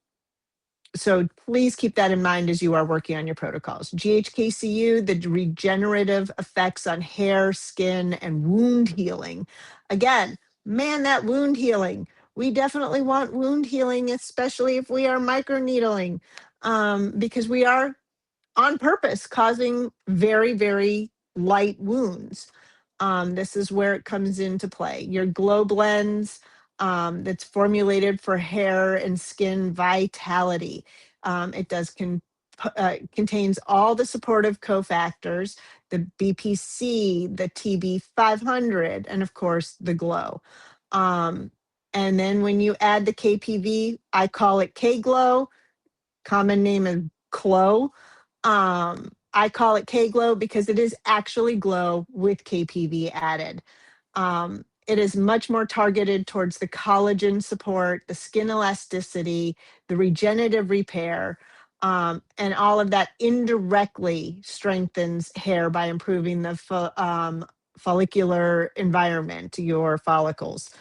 so please keep that in mind as you are working on your protocols. GHKCU, the regenerative effects on hair, skin, and wound healing. Again, man, that wound healing. We definitely want wound healing, especially if we are microneedling, because we are on purpose causing very, very light wounds. This is where it comes into play. Your Glow Blends, that's formulated for hair and skin vitality. It does contains all the supportive cofactors, the BPC, the TB500, and of course the Glow. Um, and then when you add the KPV, I call it K-Glow, common name is Glow. I call it K-Glow because it is actually Glow with KPV added. It is much more targeted towards the collagen support, the skin elasticity, the regenerative repair, and all of that indirectly strengthens hair by improving the follicular environment, your follicles.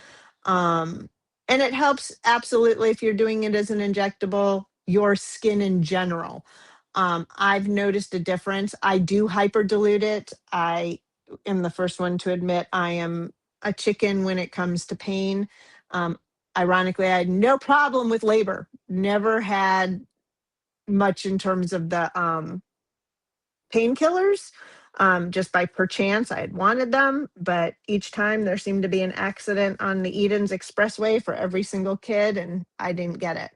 Um, and it helps absolutely if you're doing it as an injectable, your skin in general. I've noticed a difference. I do hyper dilute it. I am the first one to admit I am a chicken when it comes to pain. Um, Ironically, I had no problem with labor, never had much in terms of the painkillers. Just by perchance, I had wanted them, but each time there seemed to be an accident on the Edens Expressway for every single kid, and I didn't get it.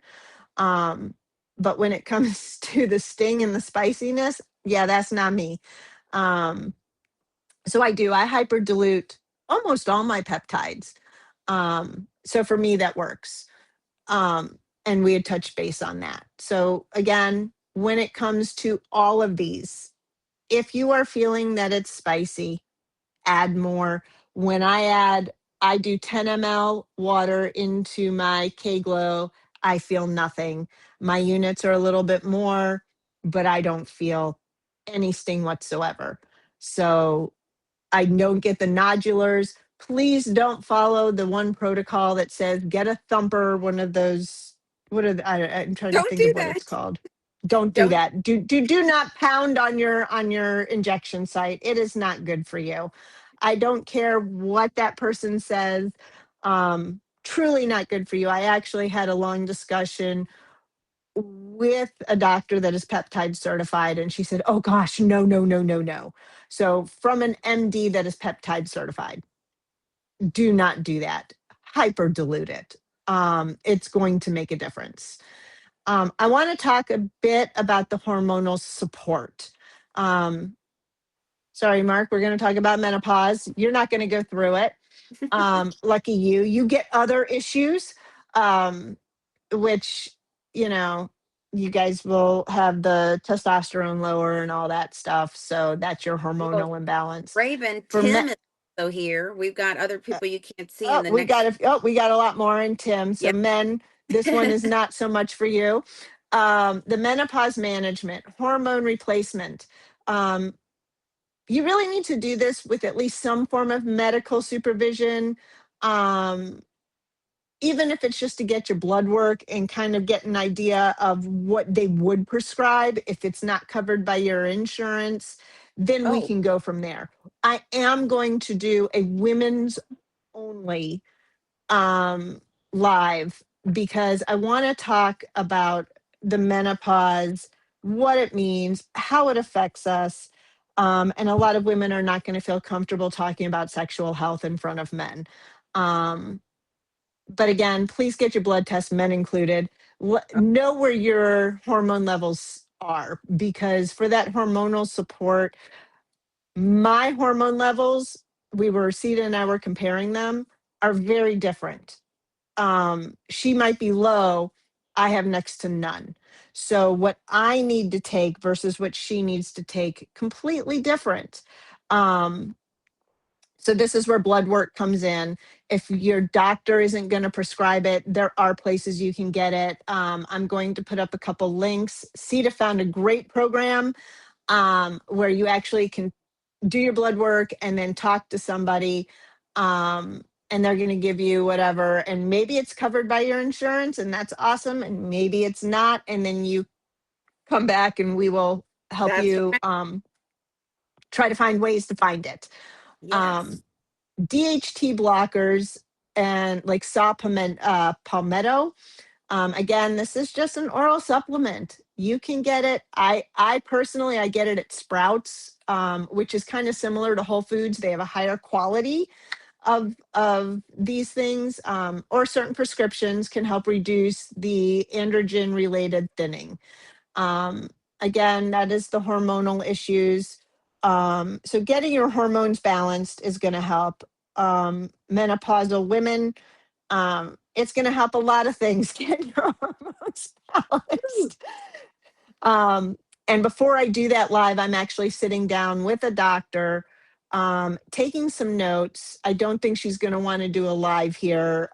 Um, but when it comes to the sting and the spiciness, yeah, that's not me. Um, so I hyper dilute almost all my peptides. So for me, that works. And we had touched base on that. So again, when it comes to all of these, if you are feeling that it's spicy, add more. When I do 10 ml water into my K-Glow, I feel nothing. My units are a little bit more, but I don't feel any sting whatsoever. So I don't get the nodulars. Please don't follow the one protocol that says get a thumper, one of those. What are I'm trying to Don't think do of what it's that. called. Don't do Don't. that. Do not pound on your injection site. It is not good for you. I don't care what that person says. Truly not good for you. I actually had a long discussion with a doctor that is peptide certified, and she said, "Oh gosh, no, no, no, no, no." So from an MD that is peptide certified, do not do that. Hyper dilute it. It's going to make a difference. I want to talk a bit about the hormonal support. Um, Sorry, Mark, we're going to talk about menopause. You're not going to go through it. Lucky you. You get other issues. Um, which, you know, you guys will have the testosterone lower and all that stuff. So that's your Well, hormonal imbalance. Raven, For me, Tim is also here. We've got other people you can't see in the we next. we got a lot more in Tim. So Yep. men, this one is not so much for you. The menopause management, hormone replacement. Um, you really need to do this with at least some form of medical supervision. Um, Even if it's just to get your blood work and kind of get an idea of what they would prescribe if it's not covered by your insurance, then we Oh, can go from there. I am going to do a women's only um live because I want to talk about the menopause, what it means, how it affects us. And a lot of women are not going to feel comfortable talking about sexual health in front of men. Um, but again, please get your blood test, men included. Know where your hormone levels are because for that hormonal support, my hormone levels, Sita and I were comparing them, are very different. She might be low, I have next to none. So what I need to take versus what she needs to take, completely different. Um, so this is where blood work comes in. If your doctor isn't going to prescribe it, there are places you can get it. I'm going to put up a couple links. CETA found a great program where you actually can do your blood work and then talk to somebody. And they're going to give you whatever. And maybe it's covered by your insurance, and that's awesome. And maybe it's not. And then you come back and we will help that's you right. try to find ways to find it. Yes. Um, DHT blockers and like palmetto. Again, this is just an oral supplement. You can get it. I personally, I get it at Sprouts, which is kind of similar to Whole Foods. They have a higher quality of these things, or certain prescriptions can help reduce the androgen related thinning. Again, that is the hormonal issues. So getting your hormones balanced is going to help. Menopausal women, it's going to help a lot of things get your hormones Woo. balanced. Um, and before I do that live, I'm actually sitting down with a doctor, taking some notes. I don't think she's going to want to do a live here.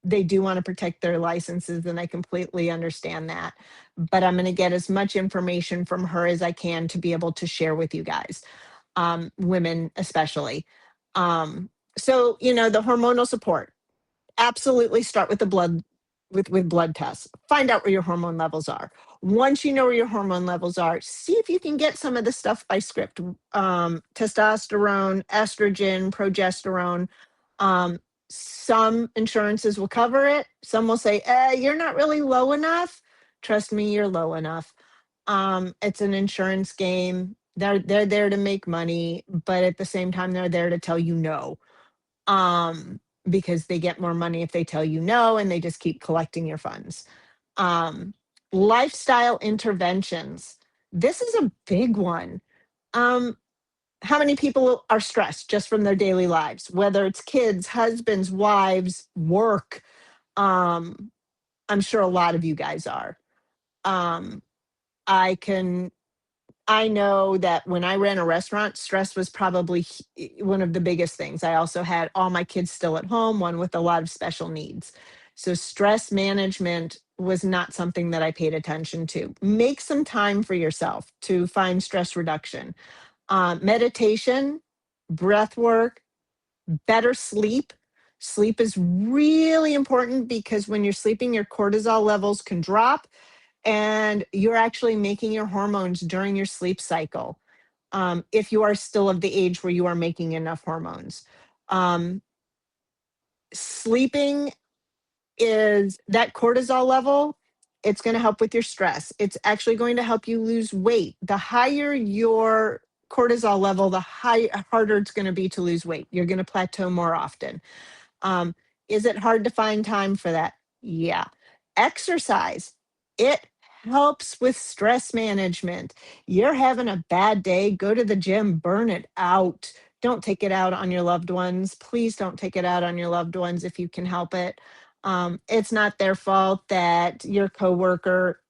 They do want to protect their licenses, and I completely understand that. But I'm going to get as much information from her as I can to be able to share with you guys, women especially. So, the hormonal support, absolutely start with the blood, with blood tests. Find out where your hormone levels are. Once you know where your hormone levels are, see if you can get some of the stuff by script. Testosterone, estrogen, progesterone. um, some insurances will cover it, some will say, you're not really low enough. Trust me, you're low enough. It's an insurance game. They're there to make money, but at the same time they're there to tell you no, um, because they get more money if they tell you no, and they just keep collecting your funds. Um, Lifestyle interventions. This is a big one. Um, how many people are stressed just from their daily lives, whether it's kids, husbands, wives, work? Um, I'm sure a lot of you guys are. Um, I can I know that when I ran a restaurant, stress was probably one of the biggest things. I also had all my kids still at home, one with a lot of special needs. So, stress management was not something that I paid attention to. Make some time for yourself to find stress reduction. Meditation, breath work, better sleep. Sleep is really important because when you're sleeping, your cortisol levels can drop, and you're actually making your hormones during your sleep cycle, if you are still of the age where you are making enough hormones. Um, Sleeping is that cortisol level, it's going to help with your stress. It's actually going to help you lose weight. The higher your cortisol level, harder it's going to be to lose weight. You're going to plateau more often. Um, is it hard to find time for that? Yeah. Exercise, it helps with stress management. You're having a bad day, go to the gym, burn it out. Don't take it out on your loved ones. Please don't take it out on your loved ones if you can help it. It's not their fault that your coworker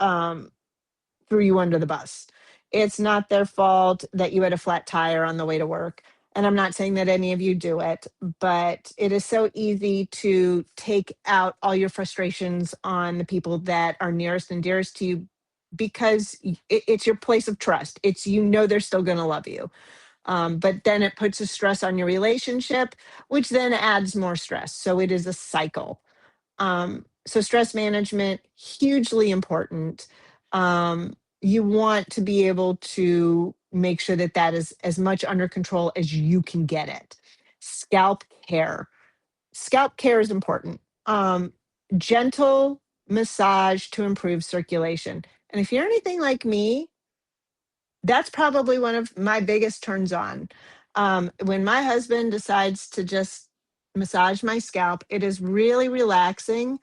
um, threw you under the bus. It's not their fault that you had a flat tire on the way to work. And I'm not saying that any of you do it, but it is so easy to take out all your frustrations on the people that are nearest and dearest to you, because it's your place of trust. It's, they're still going to love you. But then it puts a stress on your relationship, which then adds more stress. So it is a cycle. So stress management, hugely important. You want to be able to make sure that that is as much under control as you can get it. Scalp care. Scalp care is important. Gentle massage to improve circulation. And if you're anything like me, that's probably one of my biggest turns on. When my husband decides to just massage my scalp, it is really relaxing,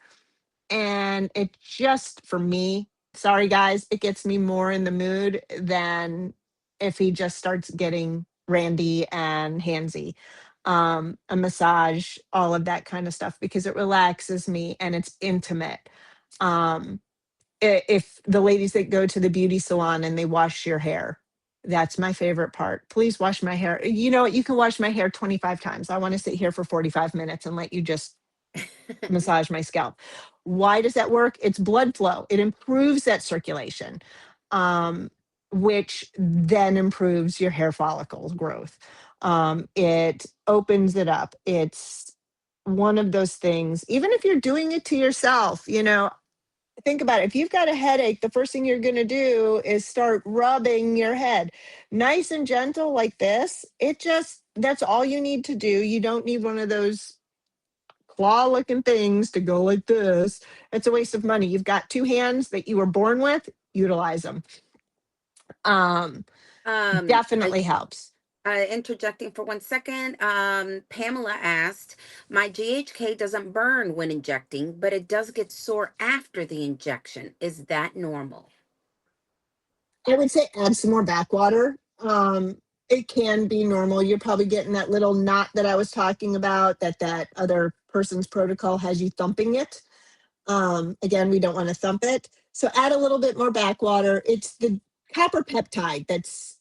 and it just, for me, sorry guys, it gets me more in the mood than if he just starts getting randy and handsy. A massage, all of that kind of stuff, because it relaxes me and it's intimate. um if the ladies that go to the beauty salon and they wash your hair, that's my favorite part. Please wash my hair. You know what, you can wash my hair 25 times. I want to sit here for 45 minutes and let you just massage my scalp. Why does that work? It's blood flow. It improves that circulation, um, which then improves your hair follicles growth. It opens it up. It's one of those things, even if you're doing it to yourself, think about it. If you've got a headache, the first thing you're going to do is start rubbing your head. Nice and gentle like this. That's all you need to do. You don't need one of those claw looking things to go like this. It's a waste of money. You've got two hands that you were born with, utilize them. Um, um I, Definitely helps. Interjecting for 1 second, Pamela asked, my GHK doesn't burn when injecting, but it does get sore after the injection. Is that normal? I would say add some more backwater. It can be normal. You're probably getting that little knot that I was talking about, that other person's protocol has you thumping it. Again, we don't want to thump it. So add a little bit more backwater. It's the copper peptide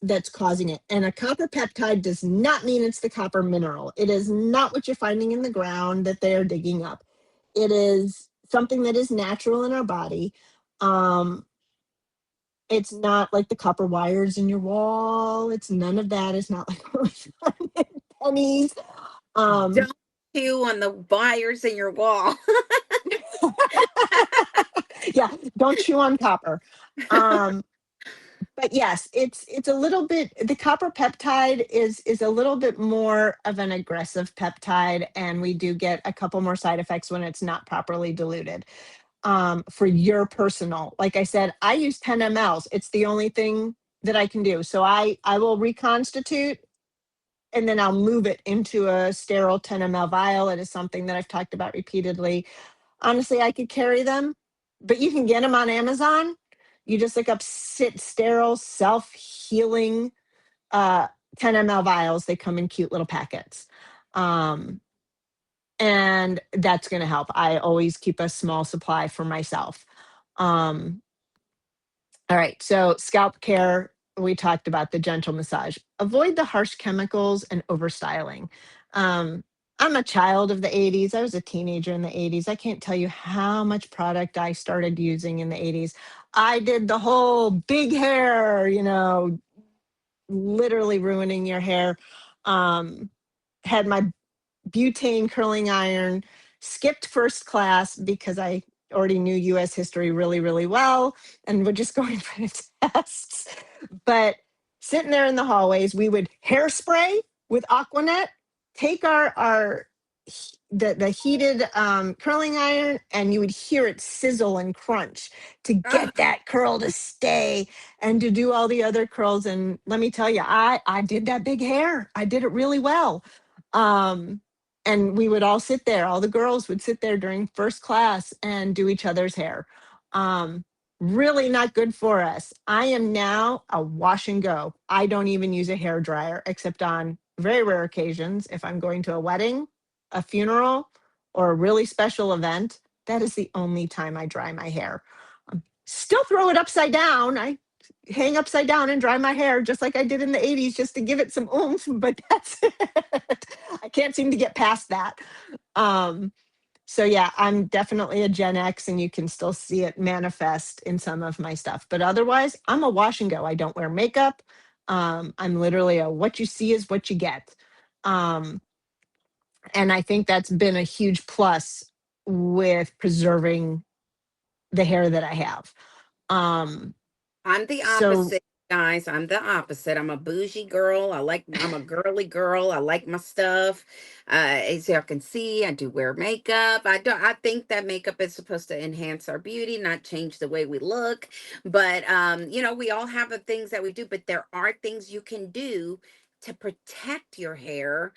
that's causing it. And a copper peptide does not mean it's the copper mineral. It is not what you're finding in the ground that they are digging up. It is something that is natural in our body. Um, it's not like the copper wires in your wall. It's none of that. It's not like what we find in pennies. Um, Don't chew on the wires in your wall. yeah, don't chew on copper. Um, but yes, it's a little bit, the copper peptide is a little bit more of an aggressive peptide, and we do get a couple more side effects when it's not properly diluted. For your personal, like I said, I use 10 mLs. It's the only thing that I can do. So I will reconstitute and then I'll move it into a sterile 10 ml vial. It is something that I've talked about repeatedly. Honestly, I could carry them, but you can get them on Amazon. You just look up sit sterile self healing 10 ml vials. They come in cute little packets. Um, and that's going to help. I always keep a small supply for myself. Um, all right, so scalp care, we talked about the gentle massage. Avoid the harsh chemicals and overstyling. Um, I'm a child of the 80s. I was a teenager in the 80s. I can't tell you how much product I started using in the 80s. I did the whole big hair, literally ruining your hair. Um, had my butane curling iron, skipped first class because I already knew US history really, really well and would just go in for the tests. But sitting there in the hallways, we would hairspray with Aquanet, take the heated curling iron, and you would hear it sizzle and crunch to Oh, get that curl to stay and to do all the other curls. And let me tell you, I did that big hair. I did it really well. Um, and we would all sit there, all the girls would sit there during first class and do each other's hair. um, really not good for us. I am now a wash and go. I don't even use a hair dryer except on very rare occasions. If I'm going to a wedding, a funeral, or a really special event, that is the only time I dry my hair. Still throw it upside down. I hang upside down and dry my hair just like I did in the 80s just to give it some oomph, but that's it. I can't seem to get past that. Um, so yeah, I'm definitely a Gen X and you can still see it manifest in some of my stuff. But otherwise, I'm a wash and go. I don't wear makeup. I'm literally a what you see is what you get. Um, and I think that's been a huge plus with preserving the hair that I have. Um, I'm the so opposite, guys. I'm the opposite. I'm a bougie girl. I'm a girly girl. I like my stuff. As y'all can see, I do wear makeup. I think that makeup is supposed to enhance our beauty, not change the way we look. But we all have the things that we do, but there are things you can do to protect your hair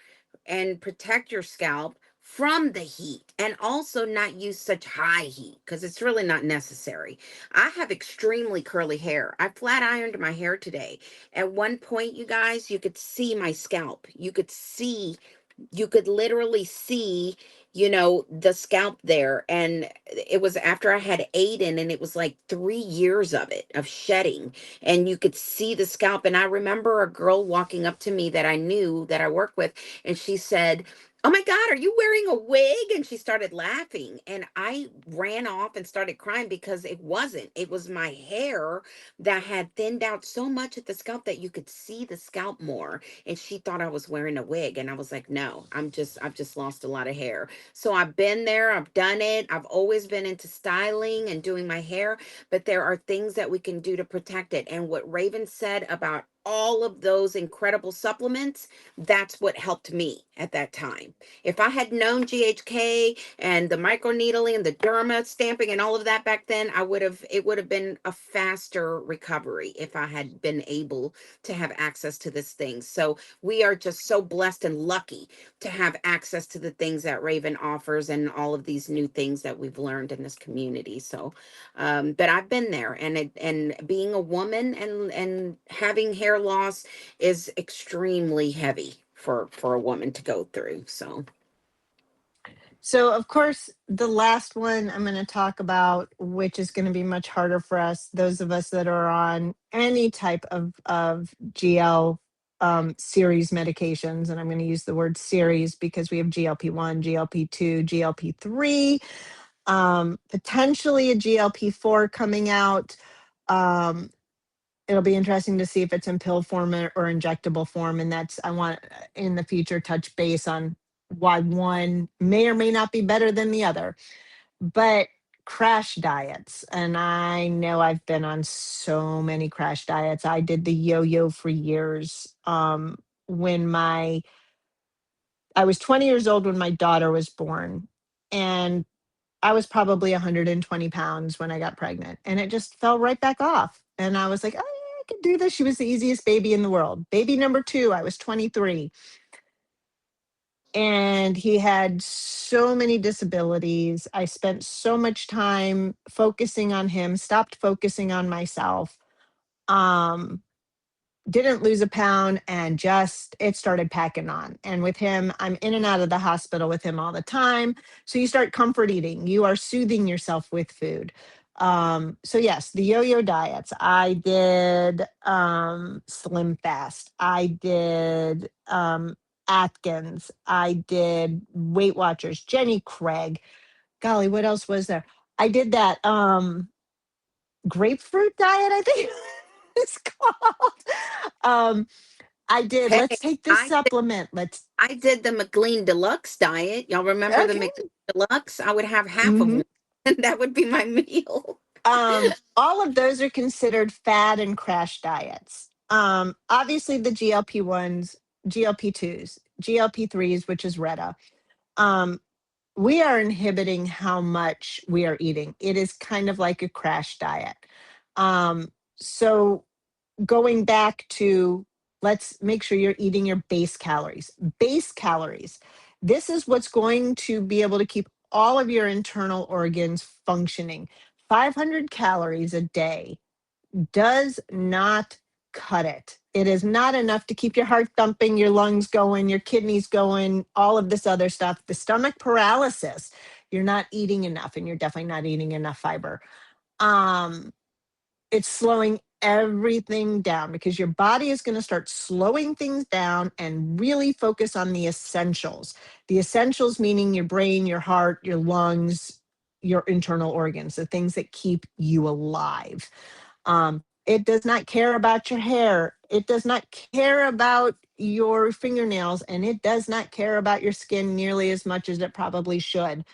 and protect your scalp from the heat, and also not use such high heat because it's really not necessary. I have extremely curly hair. I flat ironed my hair today. At one point, you guys, you could see my scalp. You could literally see, the scalp there. And it was after I had Aiden, and it was like 3 years of it, of shedding. And you could see the scalp. And I remember a girl walking up to me that I knew that I work with, and she said, "Oh my God, are you wearing a wig?" And she started laughing. And I ran off and started crying because it wasn't. It was my hair that had thinned out so much at the scalp that you could see the scalp more. And she thought I was wearing a wig. And I was like, no, I've just lost a lot of hair. So I've been there, I've done it. I've always been into styling and doing my hair, but there are things that we can do to protect it. And what Raven said about all of those incredible supplements, that's what helped me at that time. If I had known GHK and the microneedling and the derma stamping and all of that back then, it would have been a faster recovery if I had been able to have access to this thing. So we are just so blessed and lucky to have access to the things that Raven offers and all of these new things that we've learned in this community. So but I've been there, and being a woman and having hair loss is extremely heavy for a woman to go through. So So, of course, the last one I'm going to talk about, which is going to be much harder for us, those of us that are on any type of GL series medications, and I'm going to use the word series because we have GLP-1, GLP-2, GLP-3, potentially a GLP-4 coming out. Um, It'll be interesting to see if it's in pill form or injectable form. And that's, I want in the future touch base on why one may or may not be better than the other. But crash diets, and I know I've been on so many crash diets. I did the yo-yo for years. When my I was 20 years old when my daughter was born, and I was probably 120 pounds when I got pregnant, and it just fell right back off. And I was like, oh, yeah, I can do this. She was the easiest baby in the world. Baby number two, I was 23. And he had so many disabilities. I spent so much time focusing on him, stopped focusing on myself. Um, didn't lose a pound, and just it started packing on. And with him, I'm in and out of the hospital with him all the time. So you start comfort eating. You are soothing yourself with food. So yes, the yo-yo diets. I did Slim Fast. I did Atkins. I did Weight Watchers, Jenny Craig. Golly, what else was there? I did that grapefruit diet, I think it's called. Um, I did, hey, let's take this I supplement. Let's, I did the McLean Deluxe diet. Y'all remember the okay. McLean Deluxe? I would have half of Hmm. one, and that would be my meal. All of those are considered fad and crash diets. Obviously the GLP-1s, GLP-2s, GLP-3s, which is Retta. Um, we are inhibiting how much we are eating. It is kind of like a crash diet. So going back to, let's make sure you're eating your base calories. Base calories. This is what's going to be able to keep all of your internal organs functioning. 500 calories a day does not cut it. It is not enough to keep your heart thumping, your lungs going, your kidneys going, all of this other stuff. The stomach paralysis, you're not eating enough, and you're definitely not eating enough fiber. Um, it's slowing everything down because your body is going to start slowing things down and really focus on the essentials. The essentials meaning your brain, your heart, your lungs, your internal organs, the things that keep you alive. It does not care about your hair. It does not care about your fingernails, and it does not care about your skin nearly as much as it probably should.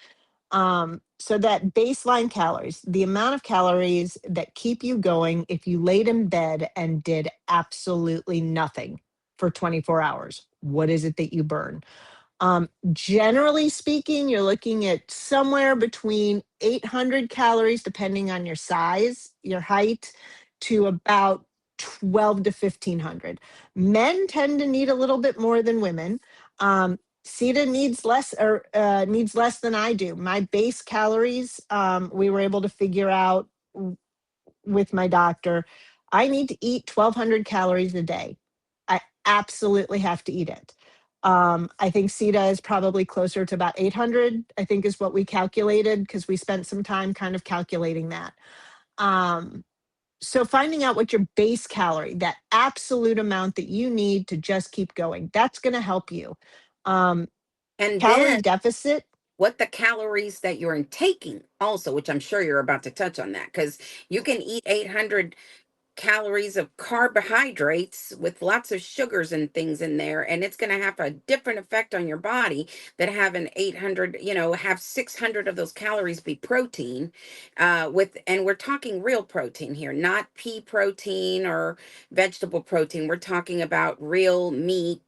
So that baseline calories, the amount of calories that keep you going if you laid in bed and did absolutely nothing for 24 hours, what is it that you burn? Generally speaking, you're looking at somewhere between 800 calories, depending on your size, your height, to about 12 to 1500. Men tend to need a little bit more than women. Sita needs less than I do. My base calories, we were able to figure out with my doctor. I need to eat 1200 calories a day. I absolutely have to eat it. I think Sita is probably closer to about 800, I think is what we calculated because we spent some time kind of calculating that. Um, so finding out what your base calorie, that absolute amount that you need to just keep going, that's going to help you. Um, And Calorie then deficit. what the calories that you're taking also, which I'm sure you're about to touch on that, because you can eat 800. calories of carbohydrates with lots of sugars and things in there, and it's going to have a different effect on your body that have an 800, have 600 of those calories be protein, and we're talking real protein here, not pea protein or vegetable protein. We're talking about real meat,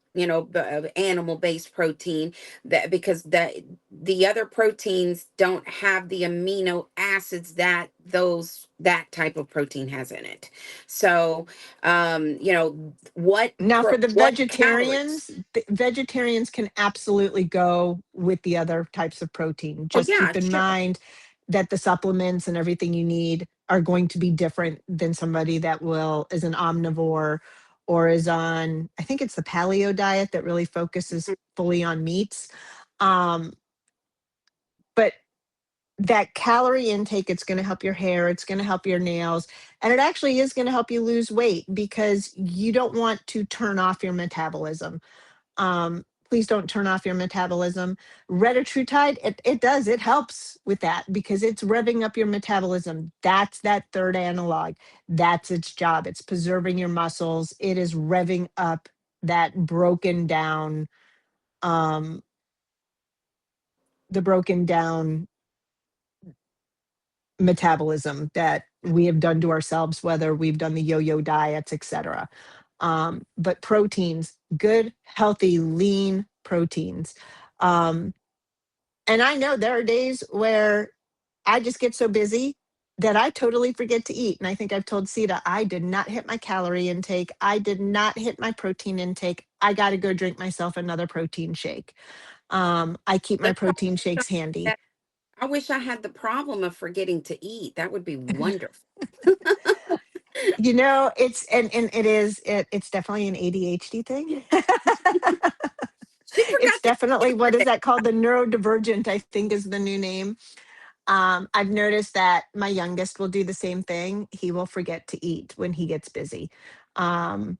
animal based protein, that because the other proteins don't have the amino acids that that type of protein has in it. So, Now, for the what calories? vegetarians, vegetarians can absolutely go with the other types of protein. Oh Just yeah, keep in sure. mind that the supplements and everything you need are going to be different than somebody that will is an omnivore or is on, I think it's the paleo diet that really focuses fully on meats. Um, but that calorie intake, it's going to help your hair, it's going to help your nails, and it actually is going to help you lose weight because you don't want to turn off your metabolism. Please don't turn off your metabolism. Retatrutide, it does, it helps with that because it's revving up your metabolism. That's that third analog. That's its job. It's preserving your muscles. It is revving up that broken down, um, the broken down metabolism that we have done to ourselves, whether we've done the yo-yo diets, etc. But proteins, good, healthy, lean proteins. Um, and I know there are days where I just get so busy that I totally forget to eat. And I think I've told Sita, I did not hit my calorie intake. I did not hit my protein intake. I got to go drink myself another protein shake. I keep my But protein shakes handy. I wish I had the problem of forgetting to eat. That would be wonderful. And it's definitely an ADHD thing. She It's forgot to eat definitely, what is yesterday. that called? The neurodivergent, I think is the new name. I've noticed that my youngest will do the same thing. He will forget to eat when he gets busy. Um,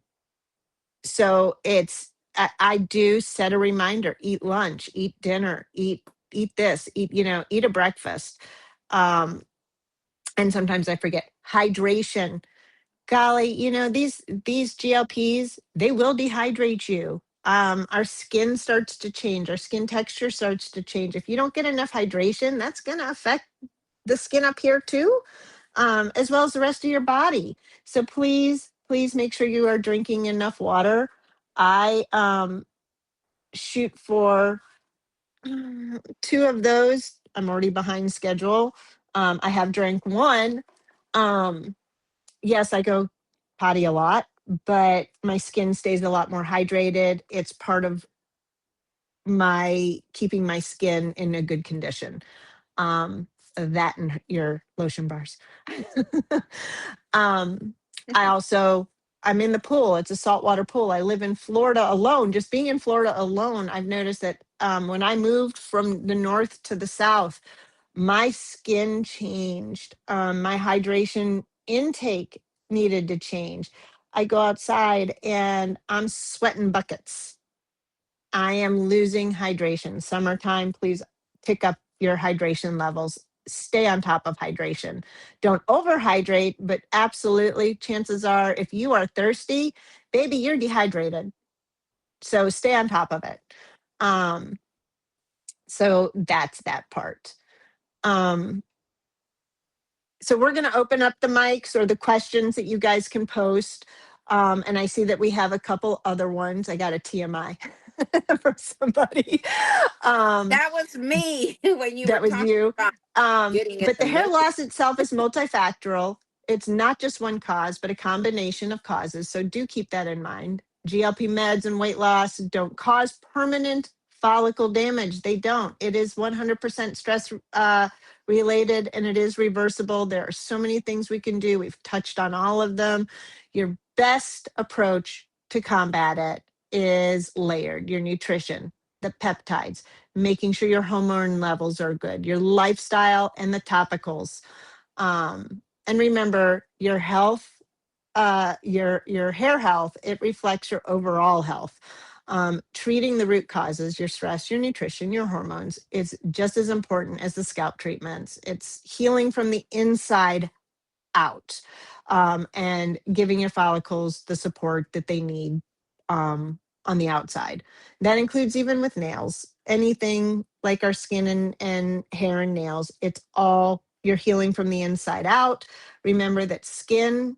so I do set a reminder, eat lunch, eat dinner, eat this, eat a breakfast. Um, and sometimes I forget. Hydration, golly, these GLPs, they will dehydrate you. Our skin starts to change, our skin texture starts to change. If you don't get enough hydration, that's going to affect the skin up here too, as well as the rest of your body. So please make sure you are drinking enough water. I shoot for two of those. I'm already behind schedule. I have drank one. Um, yes, I go potty a lot, but my skin stays a lot more hydrated. It's part of my keeping my skin in a good condition. Um, that and your lotion bars. um, I also I'm in the pool. It's a saltwater pool. I live in Florida alone. Just being in Florida alone, I've noticed that when I moved from the north to the south, my skin changed. My hydration intake needed to change. I go outside and I'm sweating buckets. I am losing hydration. Summertime, please pick up your hydration levels. Stay on top of hydration. Don't overhydrate, but absolutely, chances are, if you are thirsty, baby, you're dehydrated. So stay on top of it. Um, so that's that part. Um, so we're going to open up the mics or the questions that you guys can post. And I see that we have a couple other ones. I got a TMI from somebody. Um, That was me when you were that was talking you. about getting at But the the hair middle. loss itself is multifactorial. It's not just one cause, but a combination of causes. So do keep that in mind. GLP meds and weight loss don't cause permanent follicle damage. They don't. It is 100% stress related and it is reversible. There are so many things we can do. We've touched on all of them. Your best approach to combat it is layered, your nutrition, the peptides, making sure your hormone levels are good, your lifestyle, and the topicals. And remember, your health, your hair health, it reflects your overall health. Treating the root causes, your stress, your nutrition, your hormones, is just as important as the scalp treatments. It's healing from the inside out, and giving your follicles the support that they need on the outside. That includes even with nails, anything like our skin and hair and nails. It's all you're healing from the inside out. Remember that skin,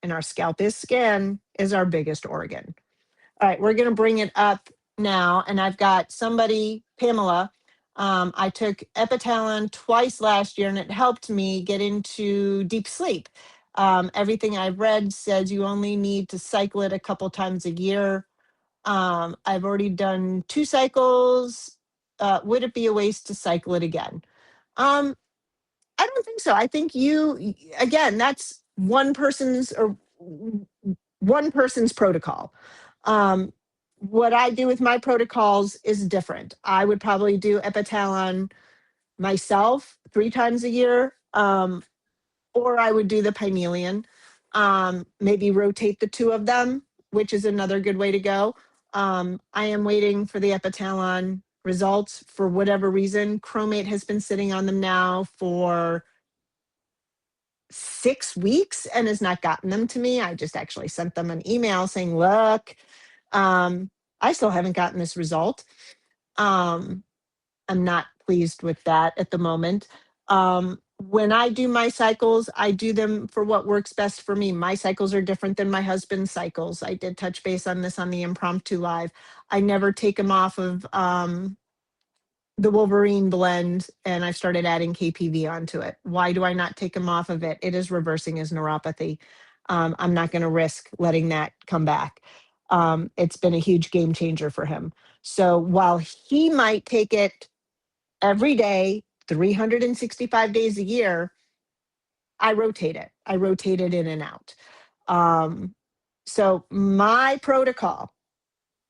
and our scalp is skin, is our biggest organ. All right, we're going to bring it up now. And I've got somebody, Pamela. I took Epitalon twice last year and it helped me get into deep sleep. Everything I've read says you only need to cycle it a couple times a year. I've already done 2 cycles. Would it be a waste to cycle it again? Um, I don't think so. I think again, that's one person's protocol. Um, what I do with my protocols is different. I would probably do Epitalon myself 3 times a year, or I would do the Pymelion. Maybe rotate the two of them, which is another good way to go. I am waiting for the Epitalon results for whatever reason. Chromate has been sitting on them now for 6 weeks and has not gotten them to me. I just actually sent them an email saying, look, I still haven't gotten this result. Um, I'm not pleased with that at the moment. When I do my cycles, I do them for what works best for me. My cycles are different than my husband's cycles. I did touch base on this on the impromptu live. I never take him off of the Wolverine blend, and I've started adding KPV onto it. Why do I not take him off of it? It is reversing his neuropathy. I'm not going to risk letting that come back. It's been a huge game changer for him. So while he might take it every day, 365 days a year, I rotate it. I rotate it in and out. Um, so my protocol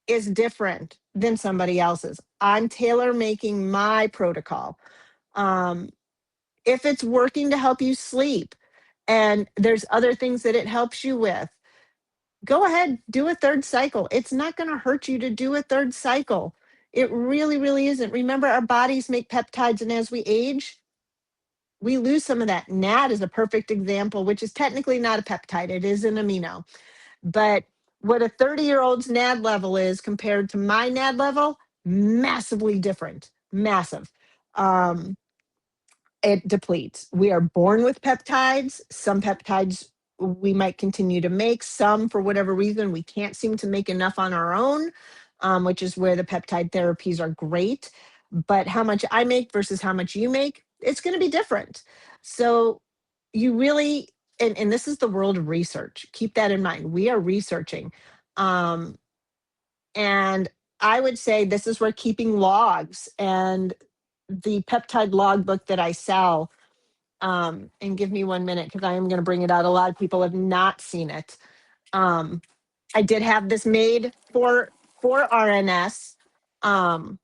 is different than somebody else's. I'm tailor making my protocol. Um, if it's working to help you sleep and there's other things that it helps you with, go ahead, do a third cycle. It's not going to hurt you to do a third cycle. It really, really isn't. Remember, our bodies make peptides, and as we age, we lose some of that. NAD is a perfect example, which is technically not a peptide, it is an amino. But what a 30-year-old's NAD level is compared to my NAD level, massively different, massive. Um, it depletes. We are born with peptides. Some peptides we might continue to make. Some, for whatever reason, we can't seem to make enough on our own, which is where the peptide therapies are great. But how much I make versus how much you make, it's going to be different. So you really, and this is the world of research. Keep that in mind. We are researching. Um, and I would say this is where keeping logs and the peptide log book that I sell, and give me 1 minute because I am going to bring it out. A lot of people have not seen it. Um, I did have this made for RNS, um,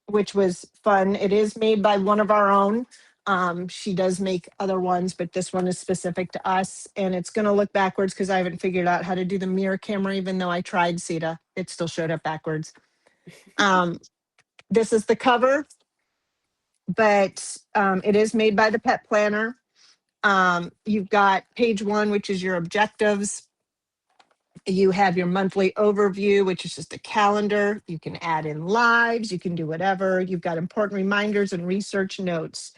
which was fun. It is made by one of our own. She does make other ones, but this one is specific to us, and it's going to look backwards because I haven't figured out how to do the mirror camera. Even though I tried CETA, it still showed up backwards. This is the cover, but it is made by the Pet Planner. You've got page 1, which is your objectives. You have your monthly overview, which is just a calendar. You can add in lives, you can do whatever. You've got important reminders and research notes.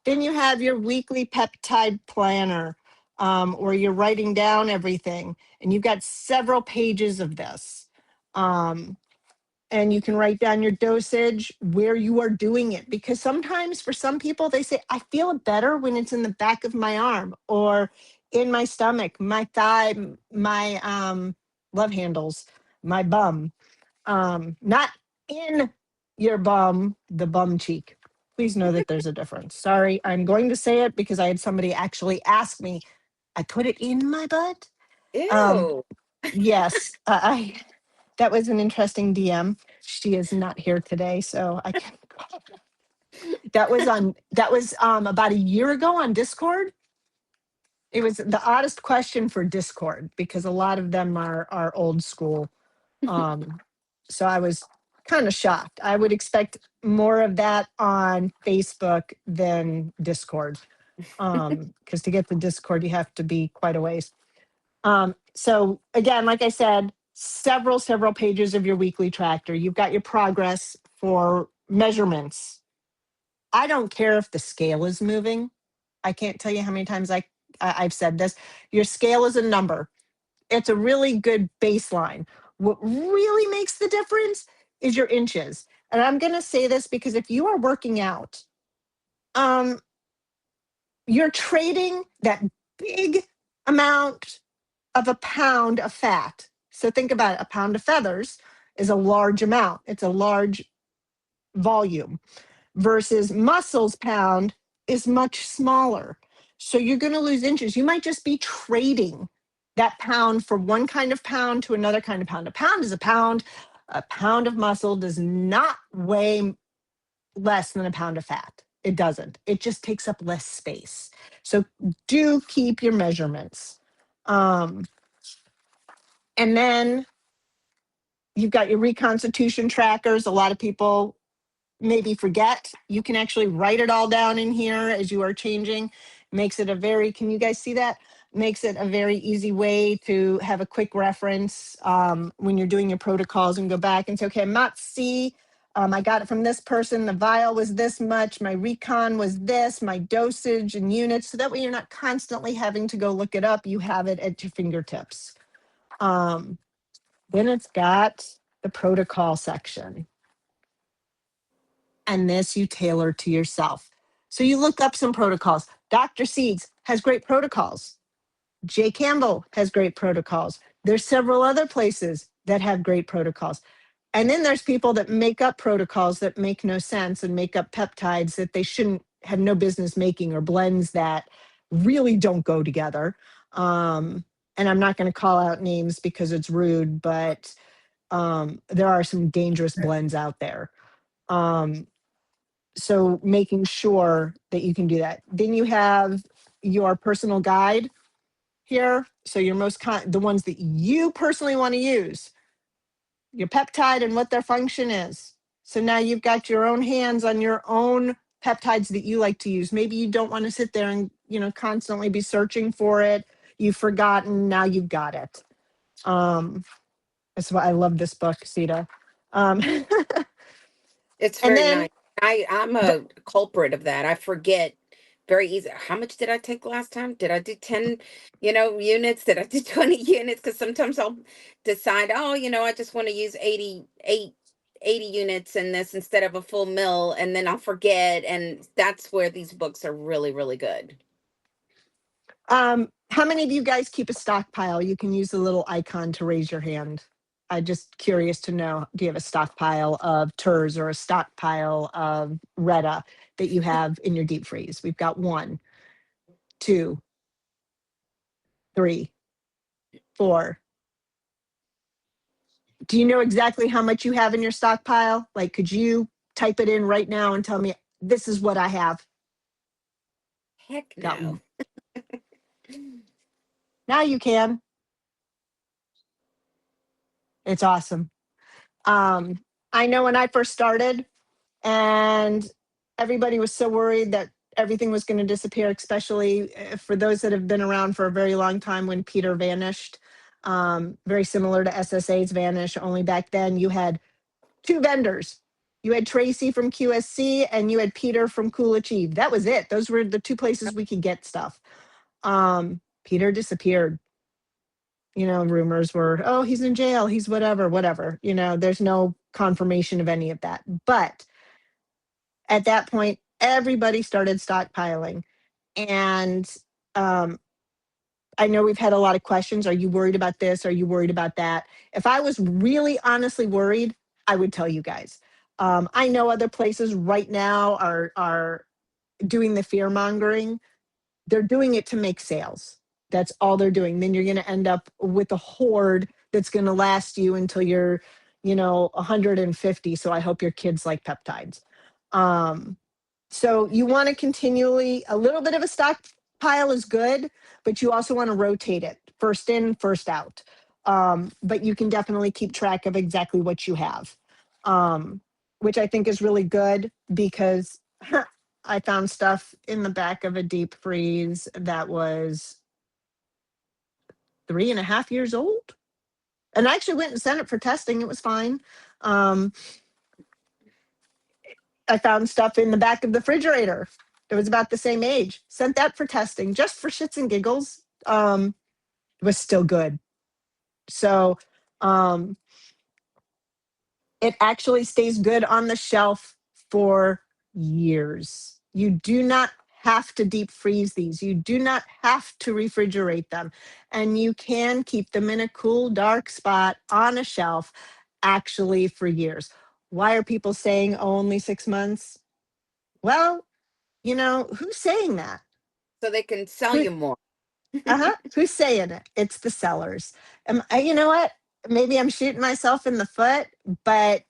Then you have your weekly peptide planner, where you're writing down everything. And you've got several pages of this. And you can write down your dosage, where you are doing it. Because sometimes for some people, they say, I feel it better when it's in the back of my arm or in my stomach, my thigh, my love handles, my bum. Not in your bum, the bum cheek. Please know that there's a difference. Sorry, I'm going to say it because I had somebody actually ask me, I put it in my butt? Um, Ew. yes, I that was an interesting DM. She is not here today, so I can. That was about a year ago on Discord. It was the oddest question for Discord because a lot of them are old school. Um, so I was kind of shocked. I would expect more of that on Facebook than Discord. Because to get the Discord, you have to be quite a ways. So again, like I said, several pages of your weekly tracker. You've got your progress for measurements. I don't care if the scale is moving. I can't tell you how many times I've said this. Your scale is a number. It's a really good baseline. What really makes the difference is your inches. And I'm going to say this because if you are working out, um, you're trading that big amount of a pound of fat. So think about it, a pound of feathers is a large amount. It's a large volume versus muscles pound is much smaller. So you're going to lose inches. You might just be trading that pound from one kind of pound to another kind of pound. A pound is a pound. A pound of muscle does not weigh less than a pound of fat. It doesn't. It just takes up less space. So do keep your measurements. Um, and then you've got your reconstitution trackers. A lot of people maybe forget. You can actually write it all down in here as you are changing. Makes it a very, can you guys see that? Makes it a very easy way to have a quick reference when you're doing your protocols and go back and say, okay, MOT C, I got it from this person. The vial was this much. My recon was this, my dosage and units. So that way you're not constantly having to go look it up. You have it at your fingertips. Then it's got the protocol section. And this you tailor to yourself. So you look up some protocols. Dr. Seeds has great protocols. Jay Campbell has great protocols. There's several other places that have great protocols. And then there's people that make up protocols that make no sense and make up peptides that they shouldn't have no business making, or blends that really don't go together. And I'm not going to call out names because it's rude, but there are some dangerous blends out there. So making sure that you can do that. Then you have your personal guide here. So your the ones that you personally want to use, your peptide and what their function is. So now you've got your own hands on your own peptides that you like to use. Maybe you don't want to sit there and, constantly be searching for it. You've forgotten, now you've got it. That's why I love this book, Sita. Um, It's and very then nice. I'm the, a culprit of that. I forget very easy. How much did I take last time? Did I do 10, units? Did I do 20 units? Because sometimes I'll decide, oh, I just want to use 80 units in this instead of a full mill, and then I'll forget. And that's where these books are really, really good. How many of you guys keep a stockpile? You can use the little icon to raise your hand. I'm just curious to know, do you have a stockpile of TERS or a stockpile of Retta that you have in your deep freeze? We've got 1, 2, 3, 4. Do you know exactly how much you have in your stockpile? Like, could you type it in right now and tell me, this is what I have? Heck Got no. Now you can. It's awesome. Um, I know when I first started, and everybody was so worried that everything was going to disappear, especially for those that have been around for a very long time when Peter vanished. Very similar to SSA's vanish, only back then you had 2 vendors. You had Tracy from QSC and you had Peter from Cool Achieve. That was it. Those were the 2 places we could get stuff. Peter disappeared. Rumors were, oh, he's in jail, he's whatever. There's no confirmation of any of that. But at that point, everybody started stockpiling. And I know we've had a lot of questions. Are you worried about this? Are you worried about that? If I was really honestly worried, I would tell you guys. I know other places right now are doing the fear mongering. They're doing it to make sales. That's all they're doing. Then you're going to end up with a hoard that's going to last you until you're, 150. So I hope your kids like peptides. So you want to continually, a little bit of a stockpile is good, but you also want to rotate it, first in, first out. But you can definitely keep track of exactly what you have, which I think is really good because I found stuff in the back of a deep freeze that was 3.5 years old. And I actually went and sent it for testing. It was fine. Um, I found stuff in the back of the refrigerator. It was about the same age. Sent that for testing just for shits and giggles. It was still good. So um, it actually stays good on the shelf for years. You do not have to deep freeze these. You do not have to refrigerate them. And you can keep them in a cool, dark spot on a shelf actually for years. Why are people saying only 6 months? Well, who's saying that? So they can sell Who, you more. uh-huh. Who's saying it? It's the sellers. You know what? Maybe I'm shooting myself in the foot, but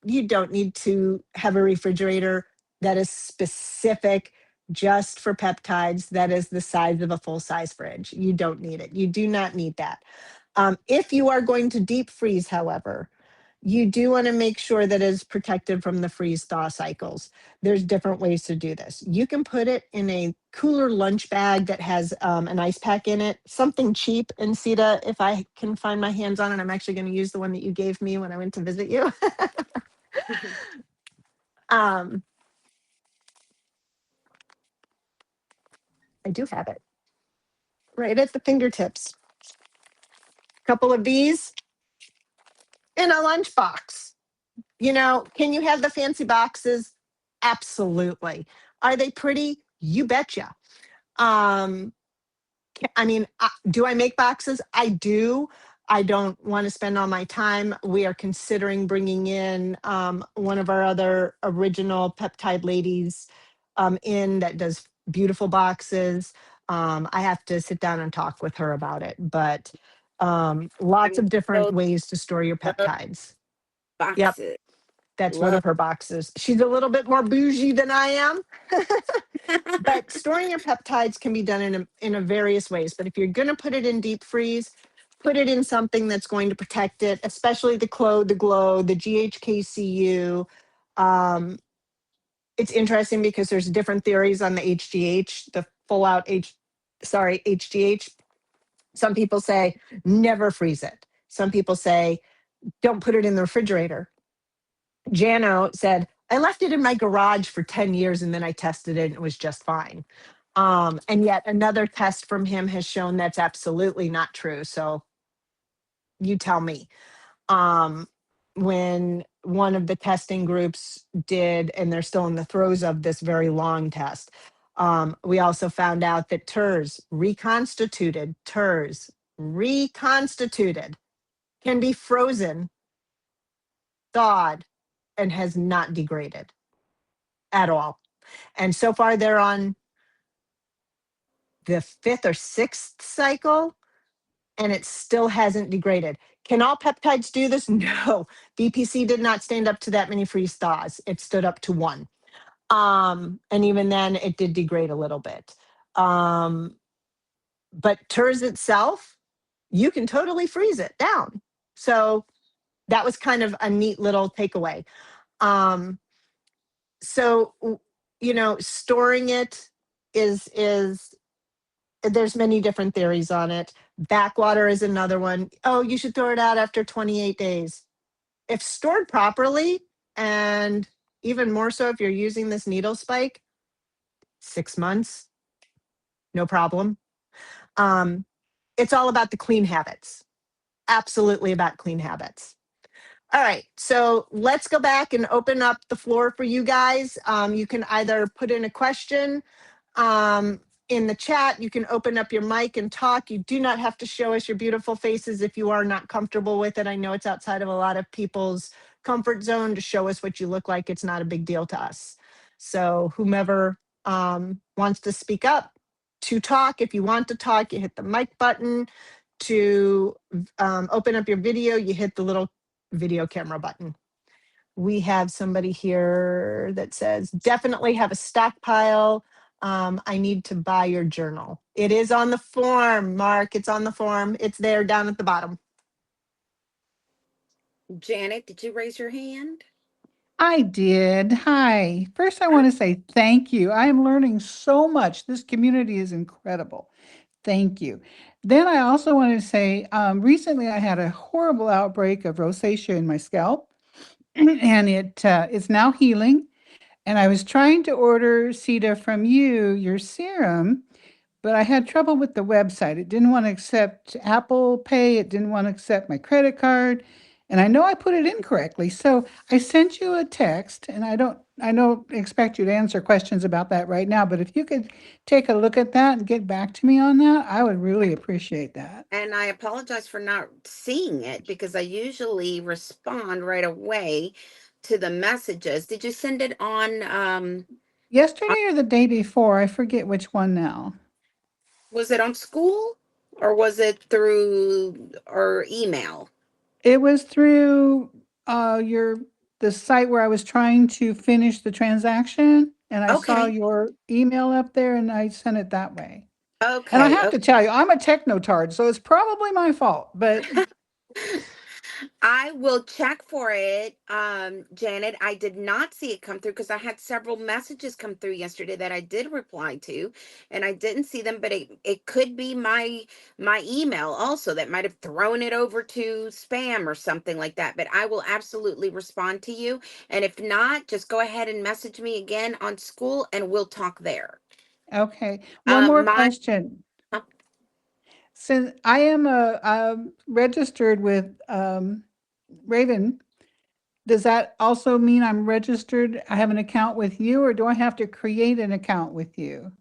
you don't need to have a refrigerator that is specific just for peptides that is the size of a full size fridge. You don't need it. You do not need that. If you are going to deep freeze, however, you do want to make sure that it is protected from the freeze thaw cycles. There's different ways to do this. You can put it in a cooler lunch bag that has an ice pack in it, something cheap. And Sita, if I can find my hands on it, I'm actually going to use the one that you gave me when I went to visit you. um, I do have it right at the fingertips. Couple of these in a lunchbox. Can you have the fancy boxes? Absolutely. Are they pretty? You betcha. Um, I mean, do I make boxes? I do. I don't want to spend all my time. We are considering bringing in one of our other original peptide ladies in that does beautiful boxes. I have to sit down and talk with her about it, but lots I'm of different so ways to store your love peptides. Yep, boxes. that's one Love. of her boxes. She's a little bit more bougie than I am. But storing your peptides can be done in a various ways. But if you're going to put it in deep freeze, put it in something that's going to protect it, especially the glow, the GHKCU. Um, it's interesting because there's different theories on the HGH, the full out HGH. Some people say never freeze it. Some people say don't put it in the refrigerator. Jano said, I left it in my garage for 10 years and then I tested it and it was just fine. And yet another test from him has shown that's absolutely not true. So you tell me. Um, when one of the testing groups did, and they're still in the throes of this very long test, we also found out that TERS reconstituted, can be frozen, thawed, and has not degraded at all. And so far, they're on the fifth or sixth cycle, and it still hasn't degraded. Can all peptides do this? No. BPC did not stand up to that many freeze thaws. It stood up to one. And even then, it did degrade a little bit. But TERS itself, you can totally freeze it down. So that was kind of a neat little takeaway. Um, so storing it is there's many different theories on it. Backwater is another one. Oh, you should throw it out after 28 days. If stored properly, and even more so if you're using this needle spike, 6 months, no problem. Um, it's all about the clean habits. Absolutely about clean habits. All right, so let's go back and open up the floor for you guys. You can either put in a question um, in the chat. You can open up your mic and talk. You do not have to show us your beautiful faces if you are not comfortable with it. I know it's outside of a lot of people's comfort zone to show us what you look like. It's not a big deal to us. So whomever wants to speak up to talk, if you want to talk, you hit the mic button. To open up your video, you hit the little video camera button. We have somebody here that says, definitely have a stockpile. I need to buy your journal. It is on the form, Mark. It's on the form. It's there down at the bottom. Janet, did you raise your hand? I did. Hi. First, I want to say thank you. I am learning so much. This community is incredible. Thank you. Then I also want to say recently I had a horrible outbreak of rosacea in my scalp, and it's now healing. And I was trying to order Sita from you, your serum, but I had trouble with the website. It didn't want to accept Apple Pay. It didn't want to accept my credit card. And I know I put it in correctly. So I sent you a text, and I don't expect you to answer questions about that right now, but if you could take a look at that and get back to me on that, I would really appreciate that. And I apologize for not seeing it because I usually respond right away to the messages. Did you send it on Yesterday or the day before, I forget which one now. was it on school or was it through or email? It was through your the site where I was trying to finish the transaction, and I saw Okay. your email up there, and I sent it that way. And I Okay. have to tell you, I'm a technotard, so it's probably my fault. But I will check for it, Janet. I did not see it come through because I had several messages come through yesterday that I did reply to, and I didn't see them. But it could be my email also that might have thrown it over to spam or something like that. But I will absolutely respond to you, and if not, just go ahead and message me again on school, and we'll talk there. okay, one more My question. Since I am registered with Raven, does that also mean I'm registered? I have an account with you, or do I have to create an account with you?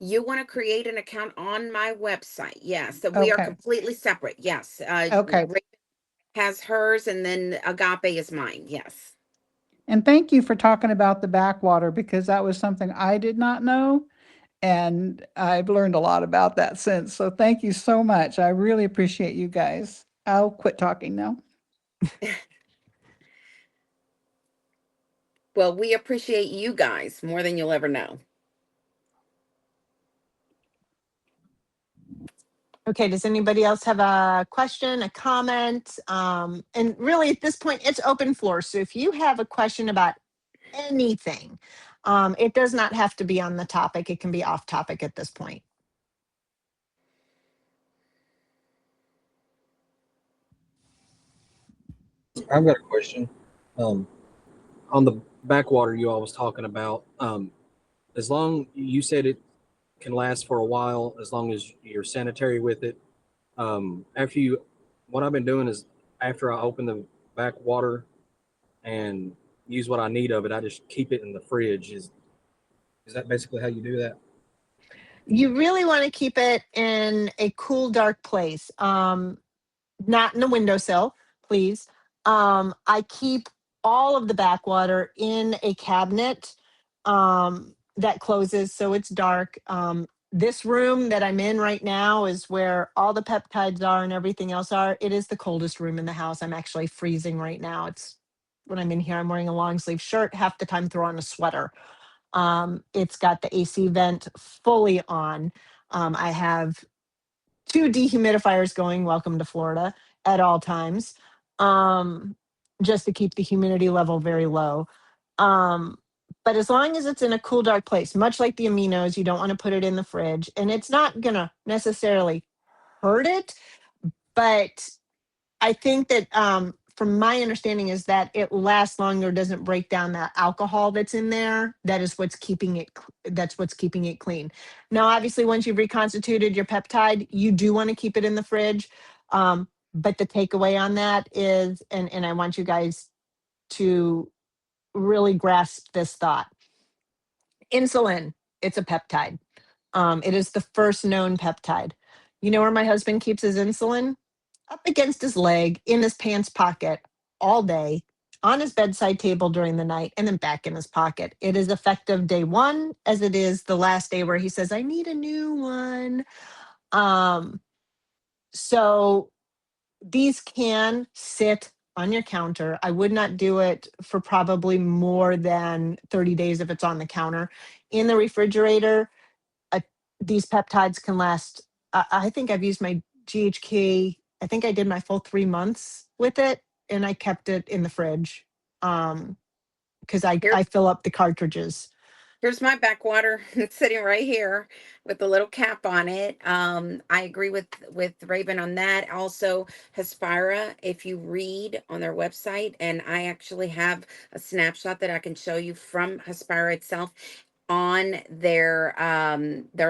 You want to create an account on my website? Yes. So we are Okay. completely separate. Yes. Okay. Has hers and then Agape is mine. Yes. And thank you for talking about the backwater because that was something I did not know. And I've learned a lot about that since. So thank you so much. I really appreciate you guys. I'll quit talking now. Well, we appreciate you guys more than you'll ever know. Okay, does anybody else have a question, a comment? And really at this point, it's open floor. So if you have a question about anything, it does not have to be on the topic. It can be off topic at this point. I've got a question. Um, on the backwater you all was talking about, as long you said it can last for a while, as long as you're sanitary with it. After you, what I've been doing is after I open the backwater and use what I need of it, I just keep it in the fridge. Is that basically how you do that? You really want to keep it in a cool, dark place. Not in the windowsill, please. I keep all of the backwater in a cabinet that closes so it's dark. This room that I'm in right now is where all the peptides are and everything else are. It is the coldest room in the house. I'm actually freezing right now. It's when I'm in here, I'm wearing a long sleeve shirt, half the time throw on a sweater. It's got the AC vent fully on. I have two dehumidifiers going, welcome to Florida, at all times, um, just to keep the humidity level very low. Um, but as long as it's in a cool, dark place, much like the aminos, you don't want to put it in the fridge. And it's not going to necessarily hurt it, but I think that from my understanding is that it lasts longer, doesn't break down that alcohol that's in there. That is what's keeping it. That's what's keeping it clean. Now, obviously, once you've reconstituted your peptide, you do want to keep it in the fridge. But the takeaway on that is, and I want you guys to really grasp this thought: insulin. It's a peptide. It is the first known peptide. You know where my husband keeps his insulin? Up against his leg, in his pants pocket, all day, on his bedside table during the night, and then back in his pocket. It is effective day one, as it is the last day where he says, I need a new one. Um, so these can sit on your counter. I would not do it for probably more than 30 days if it's on the counter. In the refrigerator, uh, these peptides can last. I think I've used my GHK. I think I did my full 3 months with it, and I kept it in the fridge. Um, because I Here, fill up the cartridges. here's my backwater. It's sitting right here with the little cap on it. I agree with Raven on that. Also, Hespira, if you read on their website, and I actually have a snapshot that I can show you from Hespira itself on their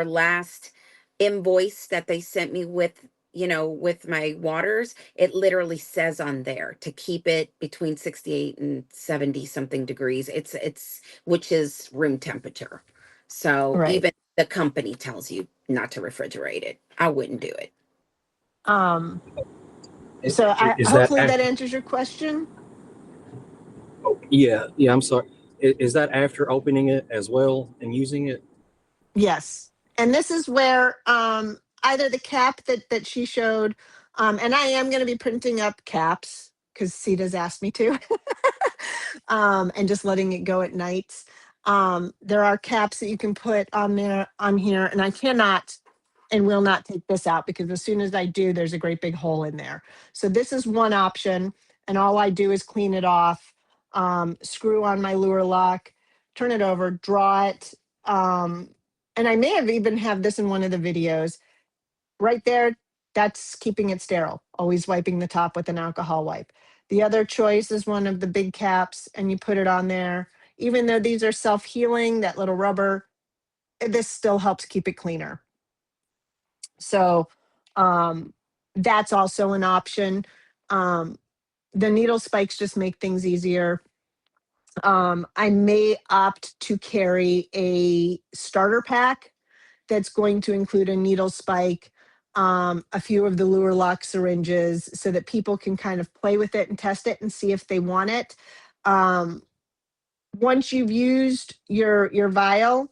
last invoice that they sent me with, with my waters. It literally says on there to keep it between 68 and 70 something degrees. It's which is room temperature. So Right. even the company tells you not to refrigerate it. I wouldn't do it. Um, I- so I Is that hopefully that after? answers your question. Oh, yeah, yeah. I'm sorry. Is that after opening it as well and using it? Yes. And this is where either the cap that she showed, and I am going to be printing up caps because Sita's asked me to, and just letting it go at nights. There are caps that you can put on here, and I cannot and will not take this out because as soon as I do, there's a great big hole in there. So this is one option, and all I do is clean it off, screw on my lure lock, turn it over, draw it. And I may have even have this in one of the videos. Right there, that's keeping it sterile, always wiping the top with an alcohol wipe. The other choice is one of the big caps, and you put it on there. Even though these are self-healing, that little rubber, this still helps keep it cleaner. So that's also an option. Um, the needle spikes just make things easier. I may opt to carry a starter pack that's going to include a needle spike, a few of the lure lock syringes, so that people can kind of play with it and test it and see if they want it. Um, Once you've used your vial,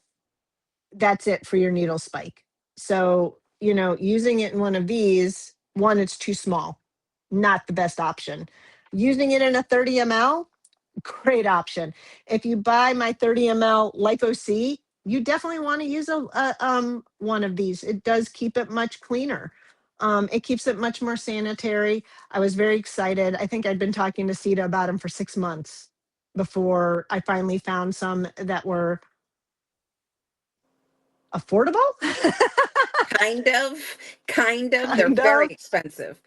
that's it for your needle spike. So, using it in one of these, one, it's too small, not the best option. Using it in a 30 ml, great option. If you buy my 30 ml Lipo C, you definitely want to use one of these. It does keep it much cleaner. It keeps it much more sanitary. I was very excited. I think I'd been talking to Sita about them for 6 months before I finally found some that were affordable. Kind of, kind of. They're Kind very of. expensive.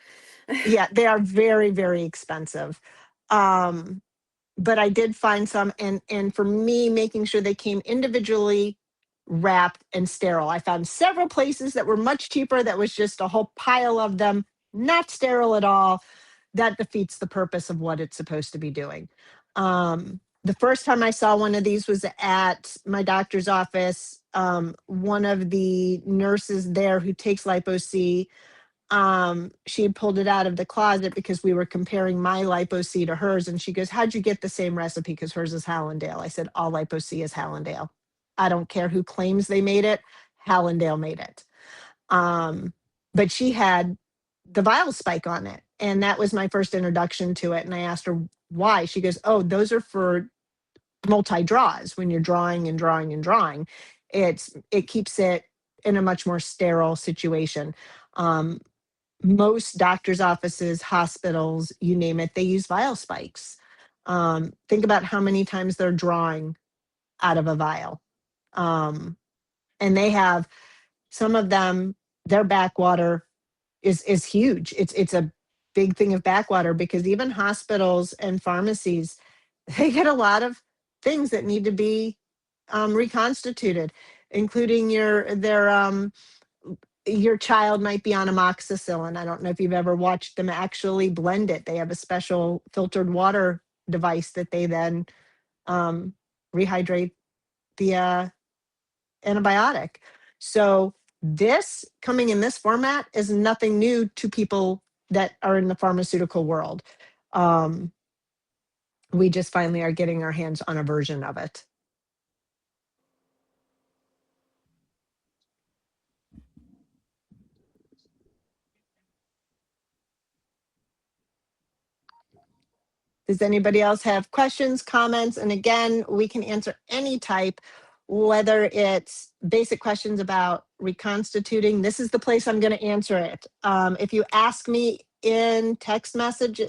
Yeah, they are very, very expensive. Um, but I did find some, and for me, making sure they came individually wrapped and sterile. I found several places that were much cheaper that was just a whole pile of them, not sterile at all. That defeats the purpose of what it's supposed to be doing. The first time I saw one of these was at my doctor's office. One of the nurses there who takes Lipo C, she had pulled it out of the closet because we were comparing my Lipo C to hers. And she goes, "How'd you get the same recipe? Because hers is Hallandale." I said, "All Lipo C is Hallandale. I don't care who claims they made it. Hallandale made it." Um, but she had the vial spike on it. And that was my first introduction to it. And I asked her why. She goes, "Oh, those are for multi draws. When you're drawing and drawing and drawing, it keeps it in a much more sterile situation." Um, Most doctors' offices, hospitals, you name it, they use vial spikes. Think about how many times they're drawing out of a vial. Um, and they have some of them, their backwater is huge. It's a big thing of backwater because even hospitals and pharmacies, they get a lot of things that need to be reconstituted, including your child might be on amoxicillin. I don't know if you've ever watched them actually blend it. They have a special filtered water device that they then um, rehydrate the antibiotic. So this coming in this format is nothing new to people that are in the pharmaceutical world. Um, we just finally are getting our hands on a version of it. Does anybody else have questions, comments? And again, we can answer any type, whether it's basic questions about reconstituting. This is the place I'm going to answer it. If you ask me in text message, the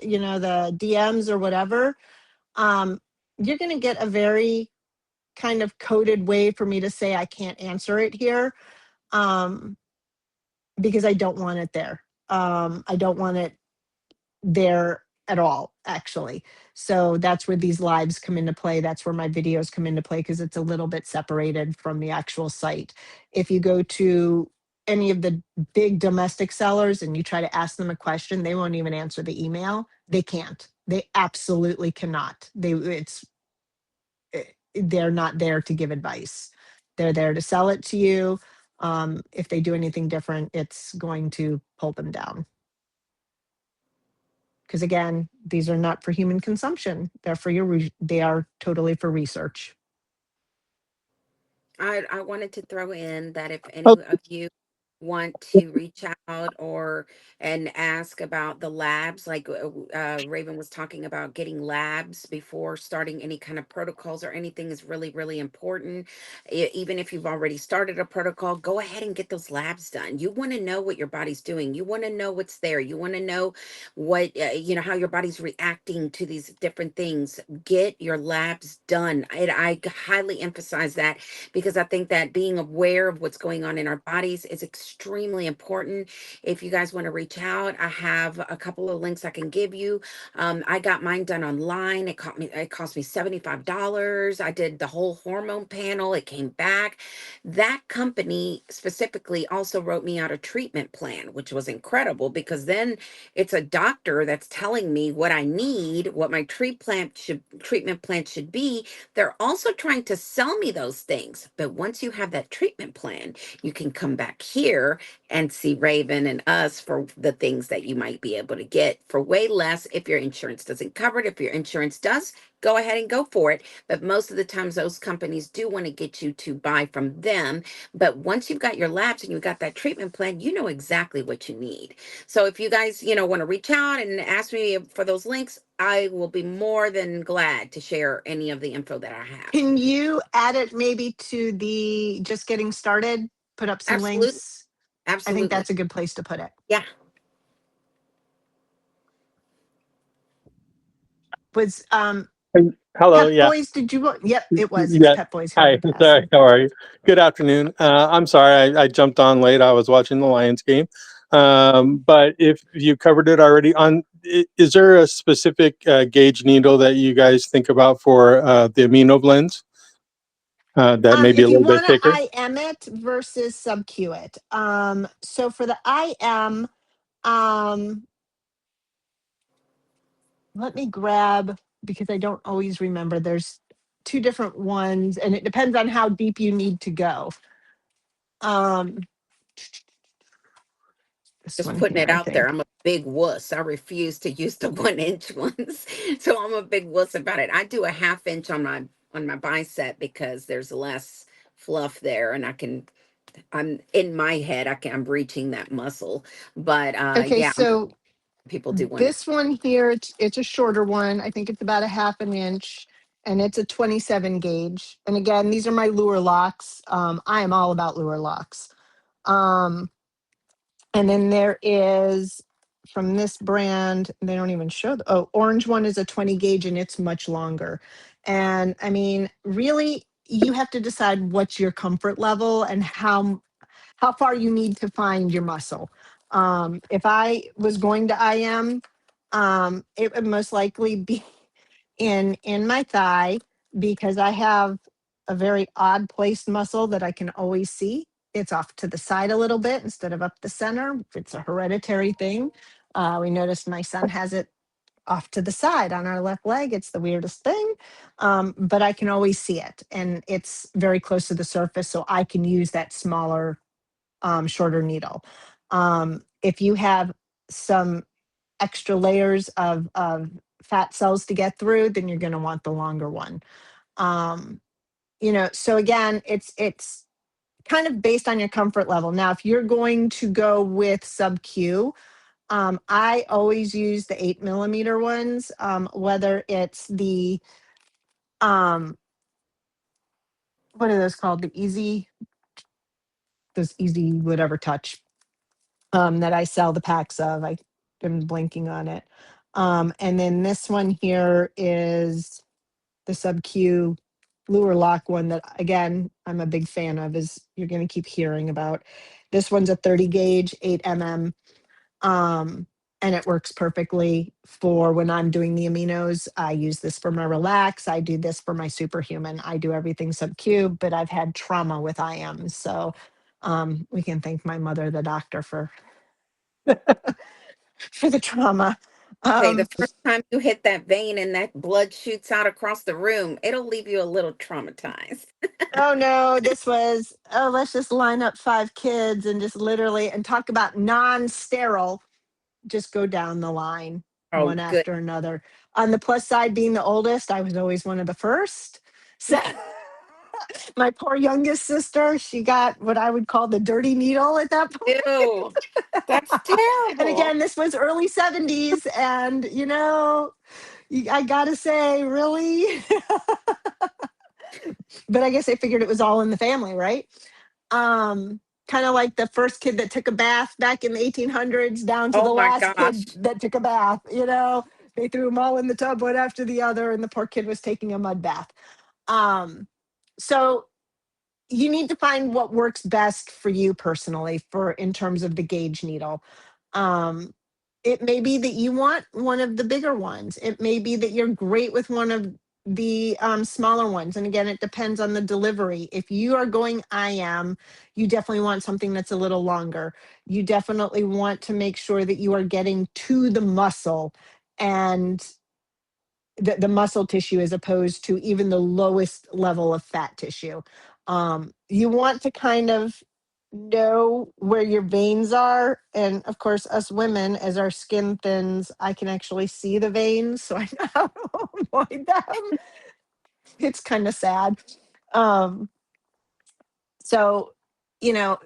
DMs or whatever, you're going to get a very kind of coded way for me to say I can't answer it here, um, because I don't want it there. I don't want it there at all, actually. So that's where these lives come into play. That's where my videos come into play, because it's a little bit separated from the actual site. If you go to any of the big domestic sellers and you try to ask them a question, they won't even answer the email. They can't. They absolutely cannot. They're not there to give advice. They're there to sell it to you. If they do anything different, it's going to pull them down. Because again, these are not for human consumption. They're for they are totally for research. I wanted to throw in that if any Oh, of you want to reach out or and ask about the labs, like Raven was talking about, getting labs before starting any kind of protocols or anything is really, really important. Even if you've already started a protocol, go ahead and get those labs done. You want to know what your body's doing. You want to know what's there. You want to know what, how your body's reacting to these different things. Get your labs done. I highly emphasize that, because I think that being aware of what's going on in our bodies is extremely important. If you guys want to reach out, I have a couple of links I can give you. I got mine done online. It cost me $75. I did the whole hormone panel. It came back. That company specifically also wrote me out a treatment plan, which was incredible, because then it's a doctor that's telling me what I need, what my treatment plan should be. They're also trying to sell me those things. But once you have that treatment plan, you can come back here and see Raven and us for the things that you might be able to get for way less if your insurance doesn't cover it. If your insurance does, go ahead and go for it. But most of the times, those companies do want to get you to buy from them. But once you've got your labs and you've got that treatment plan, you know exactly what you need. So if you guys, want to reach out and ask me for those links, I will be more than glad to share any of the info that I have. Can you add it maybe to the just getting started? Put up some Absolutely. links. I think Absolutely. that's a good place to put it. Yeah. Was hello. Pep Yeah. Boys, did you want? Yep, it was. It's Yeah. Pep Boys here Hi. in Sorry. Madison. How are you? Good afternoon. I'm sorry I jumped on late. I was watching the Lions game. But if you covered it already, is there a specific gauge needle that you guys think about for the amino blends that may be a If you little bit want thicker? to IM it versus sub Q it. So for the IM, um, let me grab, because I don't always remember. There's two different ones, and it depends on how deep you need to go. Um, this Just one putting here, it I out there. think. I'm a big wuss. I refuse to use the 1 inch ones. So I'm a big wuss about it. I do a 1/2 inch on my bicep because there's less fluff there, and I'm in my head, I'm reaching that muscle. But Okay, yeah, so people do want it. this one here, it's a shorter one. I think it's about a 1/2 inch, and it's a 27 gauge. And again, these are my lure locks. I am all about lure locks. Um, and then there is from this brand, they don't even show orange one is a 20 gauge and it's much longer. And I mean, really, you have to decide what's your comfort level and how far you need to find your muscle. If I was going to IM, it would most likely be in my thigh, because I have a very odd placed muscle that I can always see. It's off to the side a little bit instead of up the center. It's a hereditary thing. We noticed my son has it off to the side on our left leg. It's the weirdest thing. But I can always see it, and it's very close to the surface, so I can use that smaller, shorter needle. If you have some extra layers of fat cells to get through, then you're going to want the longer one. Um, so again, it's kind of based on your comfort level. Now, if you're going to go with sub Q, I always use the 8 millimeter ones, whether it's the what are those called? Those easy whatever touch, that I sell the packs of. I'm blanking on it. And then this one here is the sub-Q Lure Lock one that, again, I'm a big fan of, is you're going to keep hearing about. This one's a 30 gauge, 8 mm. And it works perfectly for when I'm doing the aminos. I use this for my relax. I do this for my superhuman. I do everything sub-Q, but I've had trauma with IMs. So we can thank my mother, the doctor, for the trauma. Hey, the Um, first time you hit that vein and that blood shoots out across the room, it'll leave you a little traumatized. oh no, this was, oh, let's just line up 5 kids and just literally, and talk about non-sterile, just go down the line Oh, one good. after another. On the plus side, being the oldest, I was always one of the first. So my poor youngest sister, she got what I would call the dirty needle at that Ew, that's point. And terrible. again, this was early 70s. And, I got to say, really? But I guess they figured it was all in the family, right? Kind of like the first kid that took a bath back in the 1800s down to Oh the my last kid gosh. that took a bath. They threw them all in the tub one after the other, and the poor kid was taking a mud bath. So you need to find what works best for you personally, for in terms of the gauge needle. um it may be that you want one of the bigger ones. It may be that you're great with one of the smaller ones. And again, it depends on the delivery. If you are going IM, you definitely want something that's a little longer. You definitely want to make sure that you are getting to the muscle, and the muscle tissue, as opposed to even the lowest level of fat tissue. You want to kind of know where your veins are. And of course, us women, as our skin thins, I can actually see the veins. So I know how to avoid them. It's kind of sad. Um, so, you know,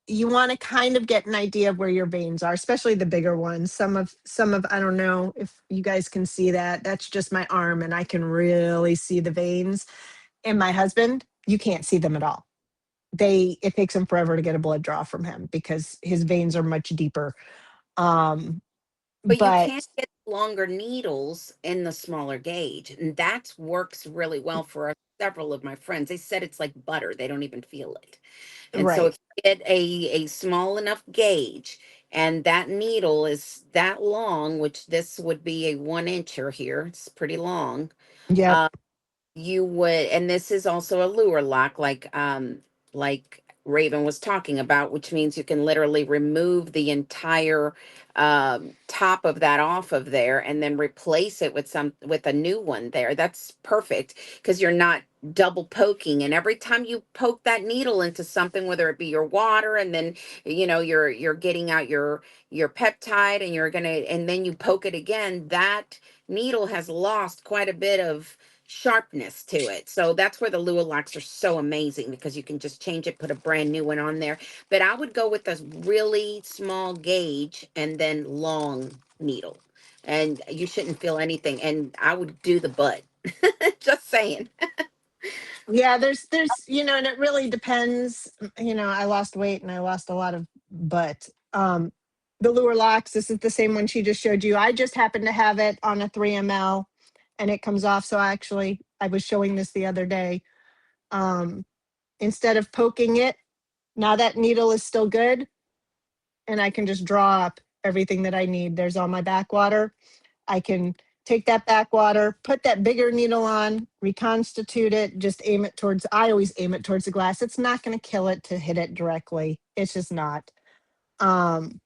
you want to kind of get an idea of where your veins are, especially the bigger ones. Some of I don't know if you guys can see that. That's just my arm, and I can really see the veins. And my husband, you can't see them at all. It takes him forever to get a blood draw from him because his veins are much deeper. Um, But you but can get longer needles in the smaller gauge, and that works really well for several of my friends. They said it's like butter; they don't even feel it. And so, right. if you get a small enough gauge, and that needle is that long, which this would be a 1 incher here, it's pretty long. Yep. uh, you would, and this is also a lure lock, like Raven was talking about, which means you can literally remove the entire top of that off of there and then replace it with a new one there. That's perfect because you're not double poking, and every time you poke that needle into something, whether it be your water, and then you're getting out your peptide, and you're gonna, and then you poke it again, that needle has lost quite a bit of sharpness to it. So that's where the Lua locks are so amazing, because you can just change it, put a brand new one on there. But I would go with a really small gauge and then long needle. And you shouldn't feel anything. And I would do the butt. Just saying. Yeah, and it really depends. I lost weight and I lost a lot of butt. The lure locks, this is the same one she just showed you. I just happen to have it on a 3 ml, and it comes off. So I was showing this the other day. Um, Instead of poking it, now that needle is still good, and I can just draw up everything that I need. There's all my backwater. I can take that backwater, put that bigger needle on, reconstitute it, just I always aim it towards the glass. It's not going to kill it to hit it directly. It's just not. Um,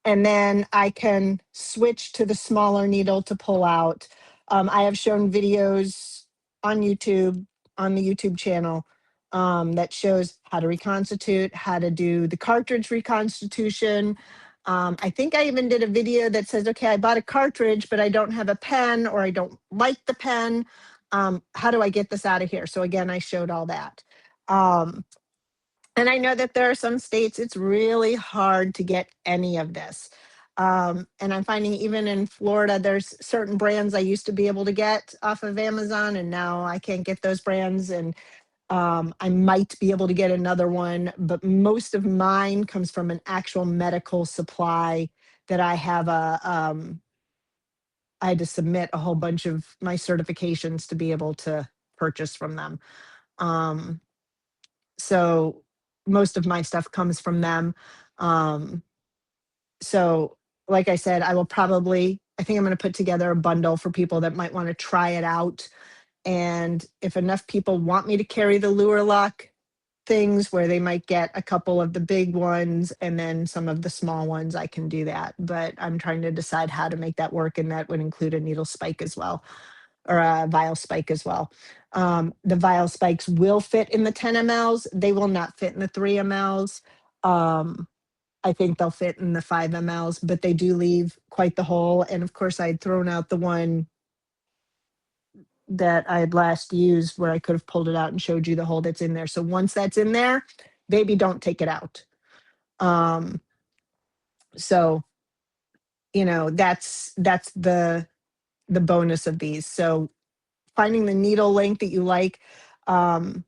and then I can switch to the smaller needle to pull out. I have shown videos on YouTube, on the YouTube channel, that shows how to reconstitute, how to do the cartridge reconstitution. I think I even did a video that says, okay, I bought a cartridge, but I don't have a pen, or I don't like the pen. How do I get this out of here? So again, I showed all that. And I know that there are some states it's really hard to get any of this. And I'm finding even in Florida, there's certain brands I used to be able to get off of Amazon, and now I can't get those brands. And I might be able to get another one, but most of mine comes from an actual medical supply that I have I had to submit a whole bunch of my certifications to be able to purchase from them. Um, so most of my stuff comes from them. Um, so like I said, I think I'm going to put together a bundle for people that might want to try it out. And if enough people want me to carry the lure lock things where they might get a couple of the big ones and then some of the small ones, I can do that. But I'm trying to decide how to make that work. And that would include a needle spike as well, or a vial spike as well. The vial spikes will fit in the 10 mLs. They will not fit in the 3 mLs. I think they'll fit in the 5 mLs, but they do leave quite the hole. And of course, I had thrown out the one that I had last used where I could have pulled it out and showed you the hole that's in there. So once that's in there, baby, don't take it out. So that's the bonus of these. So finding the needle length that you like. Um,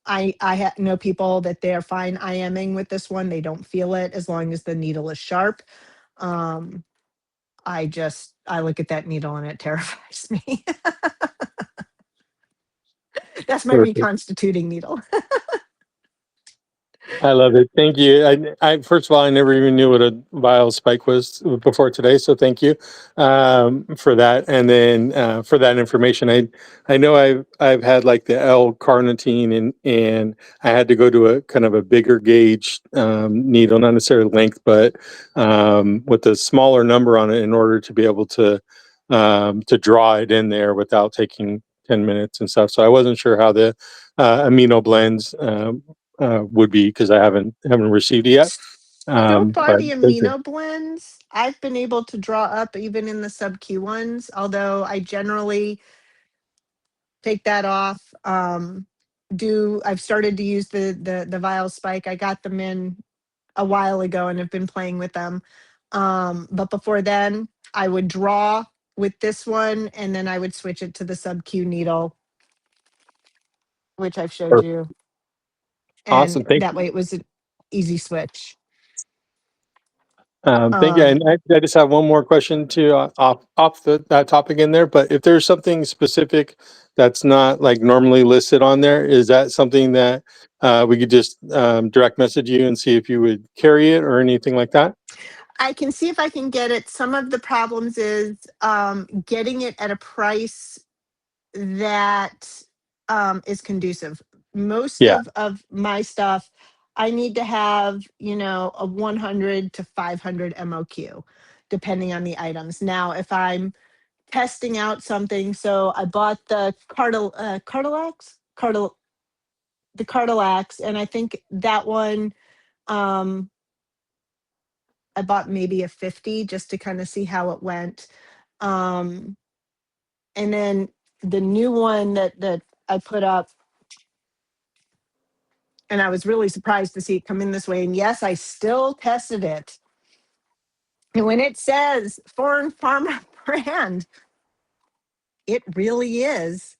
I know people that they're fine IMing with this one. They don't feel it as long as the needle is sharp. Um, I look at that needle and it terrifies me. That's my Perfect. reconstituting needle. I love it. Thank you. First of all, I never even knew what a vial spike was before today, so thank you for that. And then for that information, I know I've had like the L-carnitine, and I had to go to a kind of a bigger gauge needle, not necessarily length, but with a smaller number on it in order to be able to draw it in there without taking 10 minutes and stuff. So I wasn't sure how the amino blends would be, because I haven't received it yet. So far, But the thank you. amino blends, I've been able to draw up even in the sub Q ones, although I generally take that off. I've started to use the vial spike. I got them in a while ago and have been playing with them. But before then, I would draw with this one and then I would switch it to the sub Q needle, which I've showed Perfect. you. And Awesome. Thank that you. way it was an easy switch. Thank you. And Um, I just have one more question to off that topic in there. But if there's something specific that's not like normally listed on there, is that something that we could just direct message you and see if you would carry it or anything like that? I can see if I can get it. Some of the problems is getting it at a price that is conducive. Most Yeah. of my stuff, I need to have, a 100 to 500 MOQ, depending on the items. Now, if I'm testing out something, so I bought the the Cardillacs, and I think that one, um, I bought maybe a 50 just to kind of see how it went. Um, and then the new one that I put up, and I was really surprised to see it come in this way. And yes, I still tested it. And when it says foreign pharma brand, it really is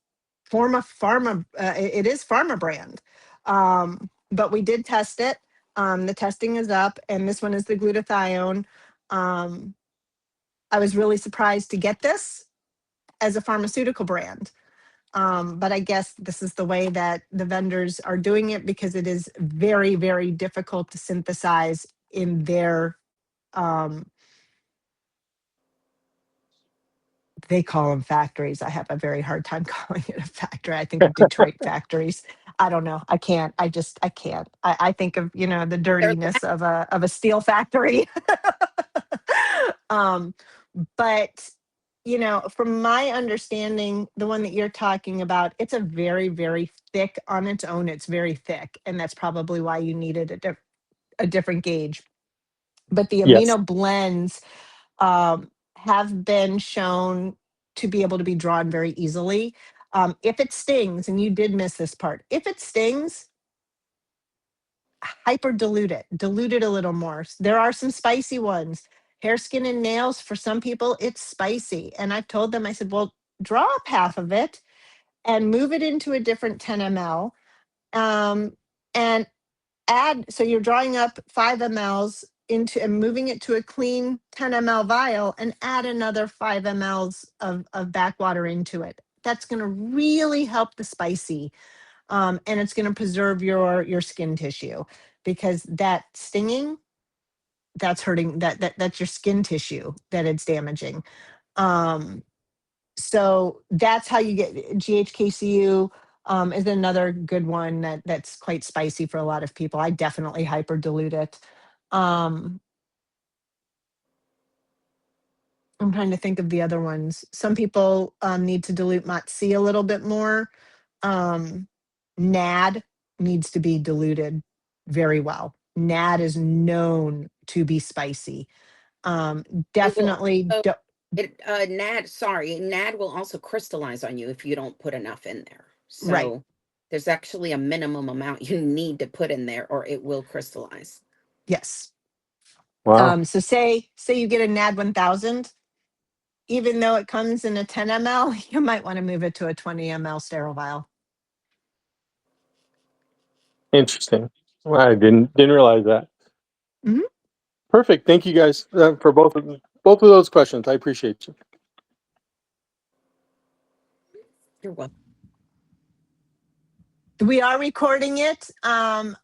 it is pharma brand. But we did test it. The testing is up, and this one is the glutathione. Um, I was really surprised to get this as a pharmaceutical brand. But I guess this is the way that the vendors are doing it because it is very, very difficult to synthesize in their, um, they call them factories. I have a very hard time calling it a factory. I think of Detroit factories. I don't know. I can't. I think of, the They're dirtiness of a steel factory. um, but from my understanding, the one that you're talking about, it's a very, very thick on its own. It's very thick, and that's probably why you needed a different gauge. But the Yes. amino blends have been shown to be able to be drawn very easily. If it stings, and you did miss this part, if it stings, hyper dilute it a little more. There are some spicy ones. Hair, skin, and nails, for some people, it's spicy. And I've told them, I said, well, draw up half of it and move it into a different 10 ml. And add, so you're drawing up 5 mLs into and moving it to a clean 10 ml vial and add another 5 mLs of backwater into it. That's going to really help the spicy. And it's going to preserve your skin tissue, because that stinging, that's hurting, that's your skin tissue that it's damaging. So that's how you get GHKCU. Is another good one that's quite spicy for a lot of people. I definitely hyper dilute it. Um, I'm trying to think of the other ones. Some people need to dilute MOTS-c a little bit more. NAD needs to be diluted very well. NAD is known to be spicy. It will Definitely, also NAD will also crystallize on you if you don't put enough in there. right. So there's actually a minimum amount you need to put in there or it will crystallize. Yes. Wow. So say you get a NAD 1000, even though it comes in a 10 ml, you might want to move it to a 20 ml sterile vial. Interesting. Well, I didn't realize that. Mhm. Perfect. Thank you guys for both of those questions. I appreciate you. You're welcome. We are recording it. I'm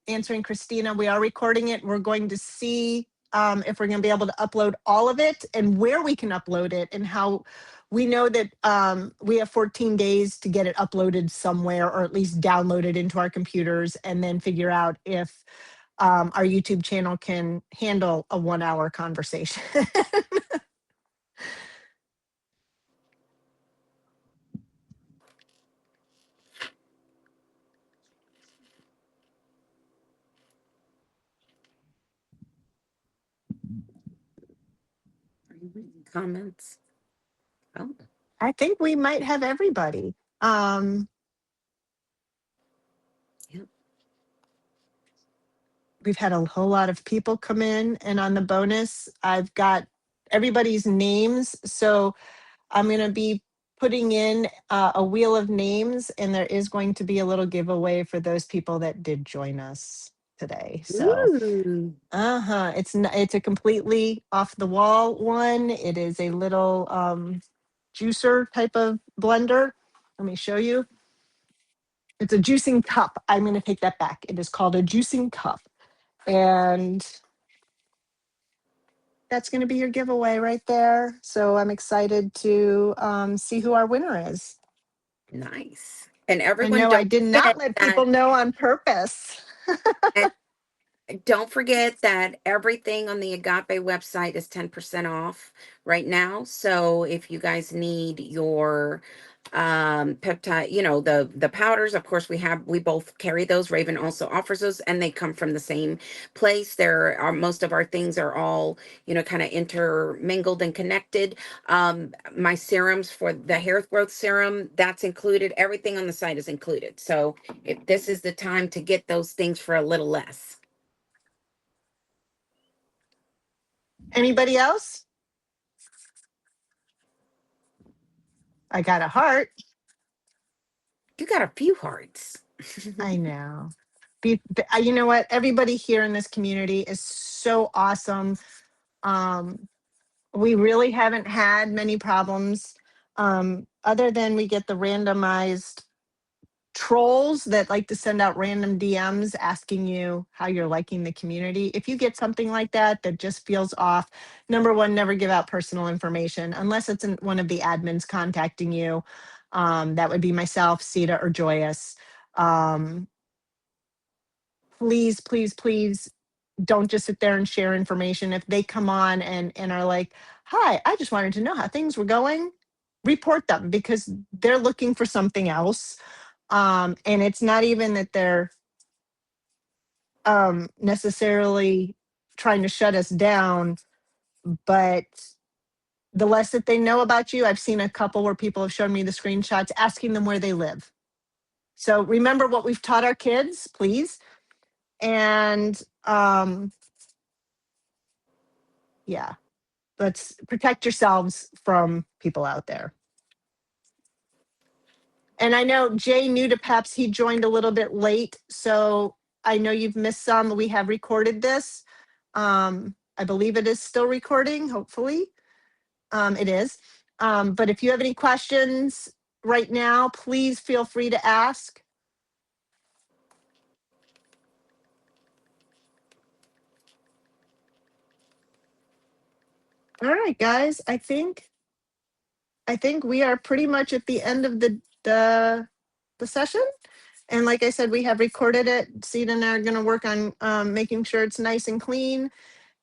answering Christina. We are recording it. We're going to see if we're going to be able to upload all of it and where we can upload it, and how we know that we have 14 days to get it uploaded somewhere, or at least downloaded into our computers, and then figure out if our YouTube channel can handle a 1-hour conversation. Are you reading comments? Oh, I think we might have everybody. yeah. We've had a whole lot of people come in, and on the bonus, I've got everybody's names. So I'm going to be putting in a wheel of names, and there is going to be a little giveaway for those people that did join us today. So, Ooh, it's a completely off the wall one. It is a little juicer type of blender. Let me show you. It's a juicing cup. I'm going to take that back. It is called a juicing cup. And that's going to be your giveaway right there. So I'm excited to see who our winner is. nice. And I everyone know I don't did forget not let that people know on purpose. and don't forget that everything on the Agape website is 10% off right now. So if you guys need your peptide, the powders, of course we both carry those. Raven also offers those, and they come from the same place. There are most of our things are all, kind of intermingled and connected. My serums for the hair growth serum, that's included. Everything on the site is included. So if this is the time to get those things for a little less. Anybody else? I got a heart. You got a few hearts. I know. You know what? Everybody here in this community is so awesome. Um, we really haven't had many problems, other than we get the randomized trolls that like to send out random DMs asking you how you're liking the community. If you get something like that that just feels off, number one, never give out personal information unless it's one of the admins contacting you. That would be myself, Sita, or Joyous. Um, please, please, please don't just sit there and share information. If they come on and are like, hi, I just wanted to know how things were going, report them, because they're looking for something else. And it's not even that they're necessarily trying to shut us down, but the less that they know about you, I've seen a couple where people have shown me the screenshots asking them where they live. So remember what we've taught our kids, please. And yeah, let's protect yourselves from people out there. And I know Jay, new to Peps, he joined a little bit late. So I know you've missed some. We have recorded this. I believe it is still recording, hopefully. It is. But if you have any questions right now, please feel free to ask. All right, guys, I think we are pretty much at the end of the session. And like I said, we have recorded it. Sita and I are going to work on making sure it's nice and clean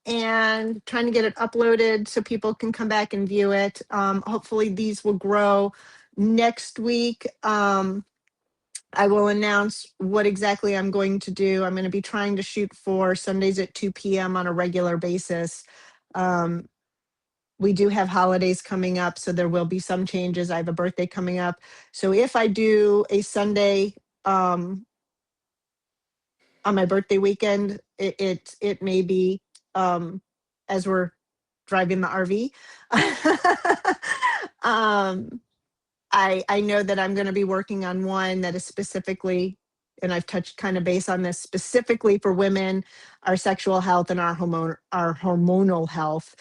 and trying to get it uploaded so people can come back and view it. Hopefully these will grow next week. I will announce what exactly I'm going to do. I'm going to be trying to shoot for Sundays at 2 p.m. on a regular basis. We do have holidays coming up, so there will be some changes. I have a birthday coming up. So if I do a Sunday on my birthday weekend, it may be as we're driving the RV. I know that I'm going to be working on one that is specifically, and I've touched kind of base on this, specifically for women, our sexual health and our hormonal health,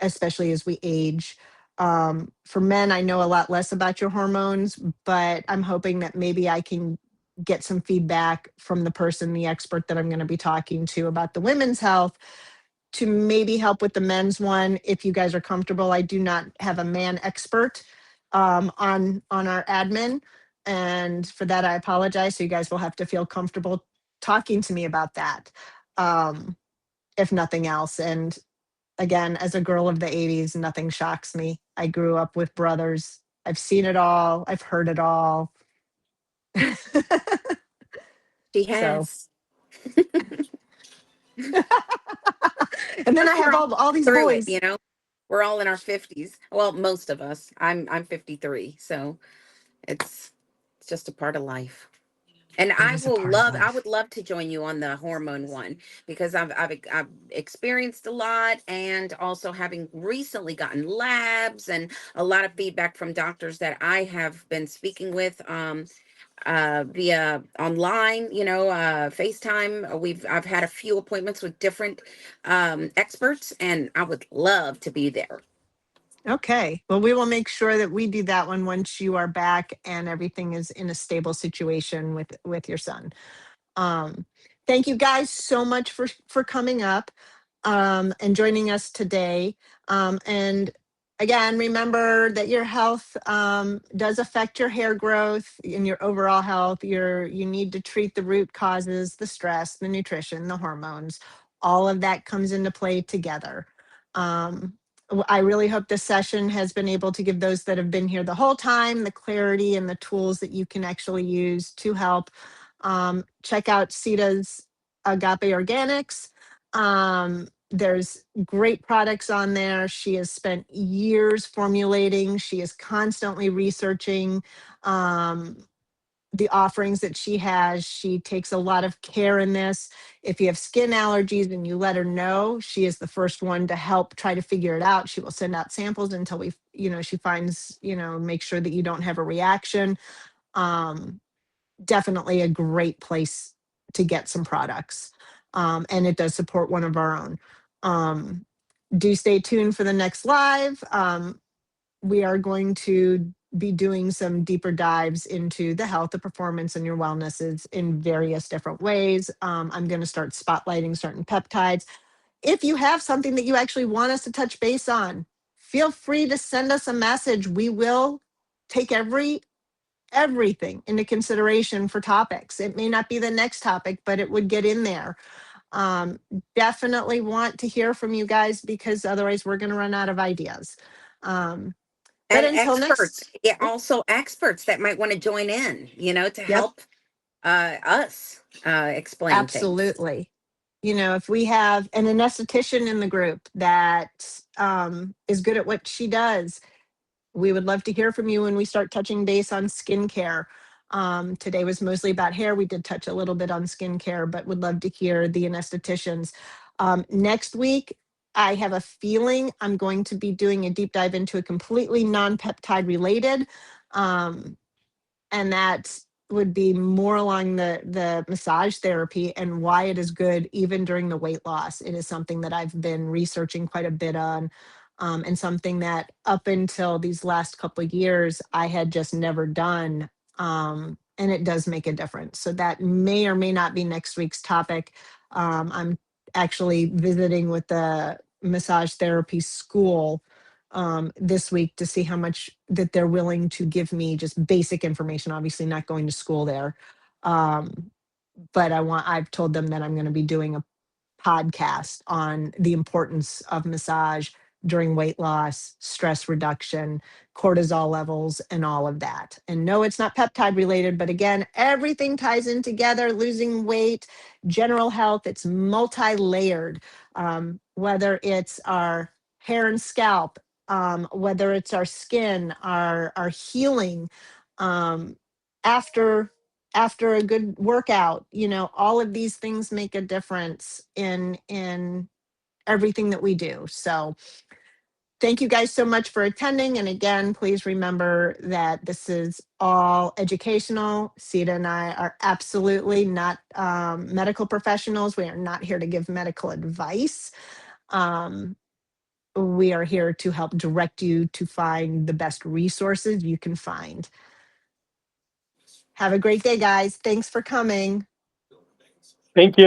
especially as we age. For men, I know a lot less about your hormones, but I'm hoping that maybe I can get some feedback from the person, the expert that I'm going to be talking to about the women's health, to maybe help with the men's one if you guys are comfortable. I do not have a man expert on our admin, and for that I apologize. So you guys will have to feel comfortable talking to me about that, if nothing else. And again, as a girl of the 80s, nothing shocks me. I grew up with brothers. I've seen it all. I've heard it all. She So, has. and then Plus, I we're have all all these through it, boys. We're all in our 50s. Well, most of us. I'm 53, so it's it's just a part of life. And It is a part of I life. would love to join you on the hormone one because I've experienced a lot, and also having recently gotten labs and a lot of feedback from doctors that I have been speaking with via online, FaceTime. I've had a few appointments with different experts, and I would love to be there. Okay. Well, we will make sure that we do that one once you are back and everything is in a stable situation with your son. Um, Thank you guys so much for coming up and joining us today. And again, remember that your health does affect your hair growth and your overall health. You need to treat the root causes, the stress, the nutrition, the hormones. All of that comes into play together. I really hope this session has been able to give those that have been here the whole time the clarity and the tools that you can actually use to help. Check out Sita's Agape Organics. There's great products on there. She has spent years formulating. She is constantly researching the offerings that she has. She takes a lot of care in this. If you have skin allergies and you let her know, she is the first one to help try to figure it out. She will send out samples until she finds, make sure that you don't have a reaction. Um, Definitely a great place to get some products. And it does support one of our own. Do stay tuned for the next live. We are going to be doing some deeper dives into the health, the performance, and your wellnesses in various different ways. I'm going to start spotlighting certain peptides. If you have something that you actually want us to touch base on, feel free to send us a message. We will take everything into consideration for topics. It may not be the next topic, but it would get in there. Um, Definitely want to hear from you guys because otherwise we're going to run out of ideas. But And until experts, next, yeah, oh, also experts that might want to join in, to yep, help us explain things. absolutely. If we have an anesthetician in the group that is good at what she does, we would love to hear from you when we start touching base on skincare. Today was mostly about hair. We did touch a little bit on skincare, but would love to hear the anestheticians. Next week, I have a feeling I'm going to be doing a deep dive into a completely non-peptide related. And that's would be more along the massage therapy and why it is good even during the weight loss. It is something that I've been researching quite a bit on, and something that up until these last couple of years I had just never done. And it does make a difference. So that may or may not be next week's topic. I'm actually visiting with the massage therapy school this week to see how much that they're willing to give me, just basic information, obviously not going to school there. Um, but I've told them that I'm going to be doing a podcast on the importance of massage during weight loss, stress reduction, cortisol levels, and all of that. And no, it's not peptide related, but again, everything ties in together: losing weight, general health. It's multi layered, whether it's our hair and scalp, whether it's our skin, our healing. Um, after after a good workout, all of these things make a difference in everything that we do. So thank you guys so much for attending, and again, please remember that this is all educational. Sita and I are absolutely not medical professionals. We are not here to give medical advice. um, we are here to help direct you to find the best resources you can find. Have a great day, guys. Thanks for coming. Thank you.